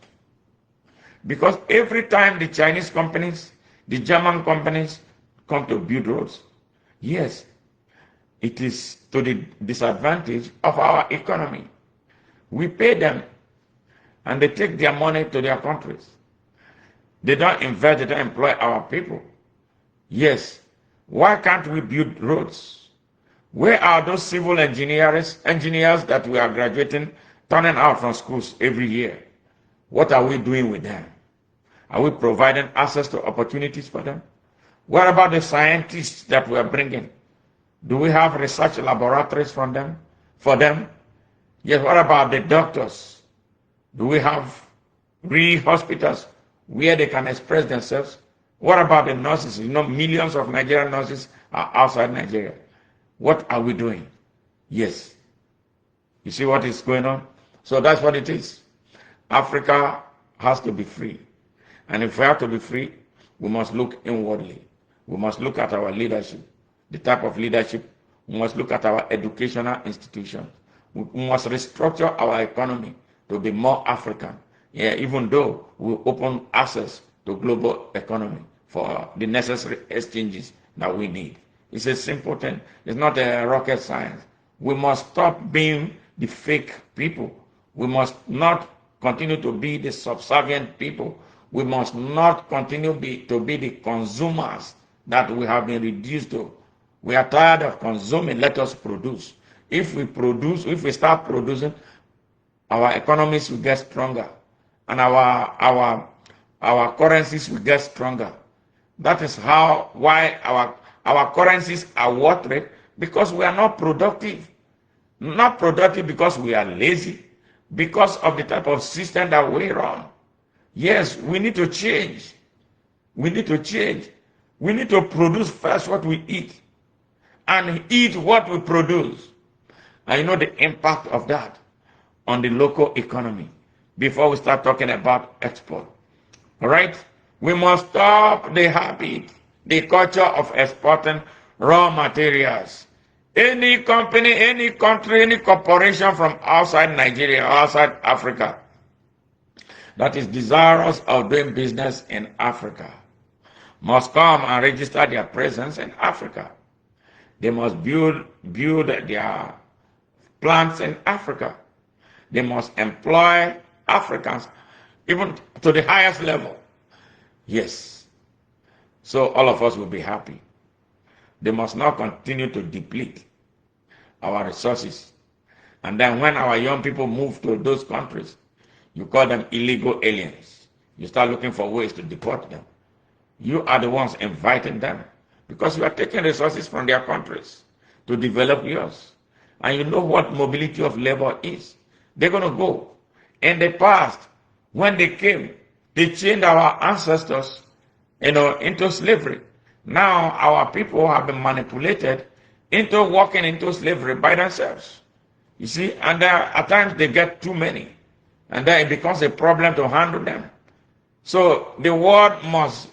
Because every time the Chinese companies, the German companies come to build roads, yes, it is to the disadvantage of our economy. We pay them and they take their money to their countries. They don't invest, they don't employ our people. Yes, why can't we build roads? Where are those civil engineers that we are graduating, turning out from schools every year? What are we doing with them? Are we providing access to opportunities for them? What about the scientists that we are bringing? Do we have research laboratories for them? Yes, what about the doctors? Do we have real hospitals where they can express themselves? What about the nurses? Millions of Nigerian nurses are outside Nigeria. What are we doing? Yes. You see what is going on? So that's what it is. Africa has to be free. And if we have to be free, we must look inwardly. We must look at our leadership, the type of leadership. We must look at our educational institutions. We must restructure our economy to be more African. Yeah, even though we open access to global economy for the necessary exchanges that we need. It's a simple thing. It's not a rocket science. We must stop being the fake people. We must not continue to be the subservient people. We must not continue to be the consumers that we have been reduced to. We are tired of consuming. Let us produce. If we start producing, our economies will get stronger, and our currencies will get stronger. That is why our currencies are worth it, because we are not productive. Not productive because we are lazy, because of the type of system that we run. Yes, we need to change. We need to change. We need to produce first what we eat, and eat what we produce. And you know the impact of that on the local economy before we start talking about export. All right? We must stop the habit, the culture of exporting raw materials. Any company, any country, any corporation from outside Nigeria, outside Africa, that is desirous of doing business in Africa must come and register their presence in Africa. They must build their plants in Africa. They must employ Africans, even to the highest level. Yes. So all of us will be happy. They must not continue to deplete our resources. And then when our young people move to those countries, you call them illegal aliens. You start looking for ways to deport them. You are the ones inviting them, because you are taking resources from their countries to develop yours. And you know what mobility of labor is. They're going to go. In the past, when they came, they chained our ancestors, into slavery. Now our people have been manipulated into walking into slavery by themselves. You see, and at times they get too many, and then it becomes a problem to handle them. So the world must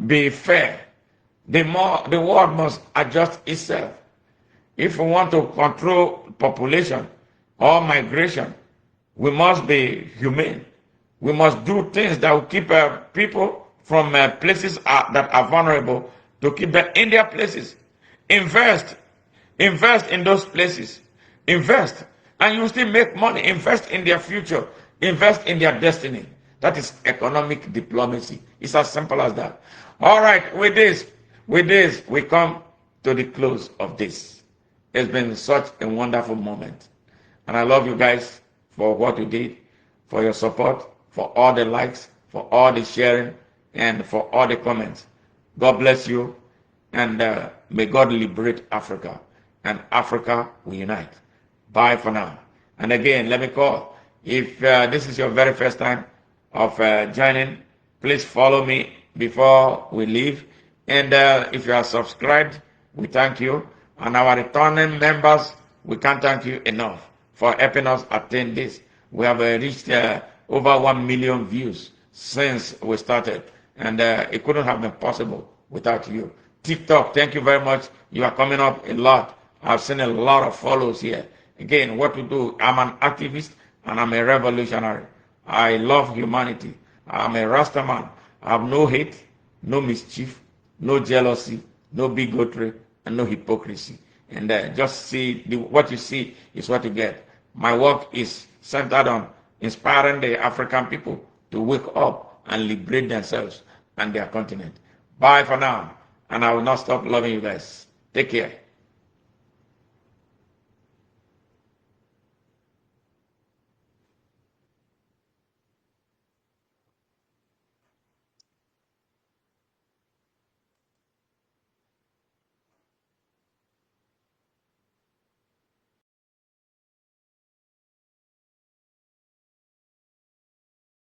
be fair. The world must adjust itself. If we want to control population or migration, we must be humane. We must do things that will keep people from places that are vulnerable, to keep them in their places. Invest in those places. Invest, and you still make money. Invest in their future. Invest in their destiny. That is economic diplomacy. It's as simple as that. All right, with this, we come to the close of this. It's been such a wonderful moment. And I love you guys for what you did, for your support, for all the likes, for all the sharing, and for all the comments. God bless you, and may God liberate Africa, and Africa will unite. Bye for now. And again, let me call. If this is your very first time of joining, please follow me before we leave. And if you are subscribed, we thank you. And our returning members, we can't thank you enough for helping us attain this. We have reached over 1 million views since we started. And it couldn't have been possible without you. TikTok, thank you very much. You are coming up a lot. I've seen a lot of follows here. Again, what to do? I'm an activist and I'm a revolutionary. I love humanity. I'm a Rasta man. I have no hate, no mischief, no jealousy, no bigotry, and no hypocrisy. And just see, what you see is what you get. My work is centered on inspiring the African people to wake up and liberate themselves and their continent. Bye for now. And I will not stop loving you guys. Take care.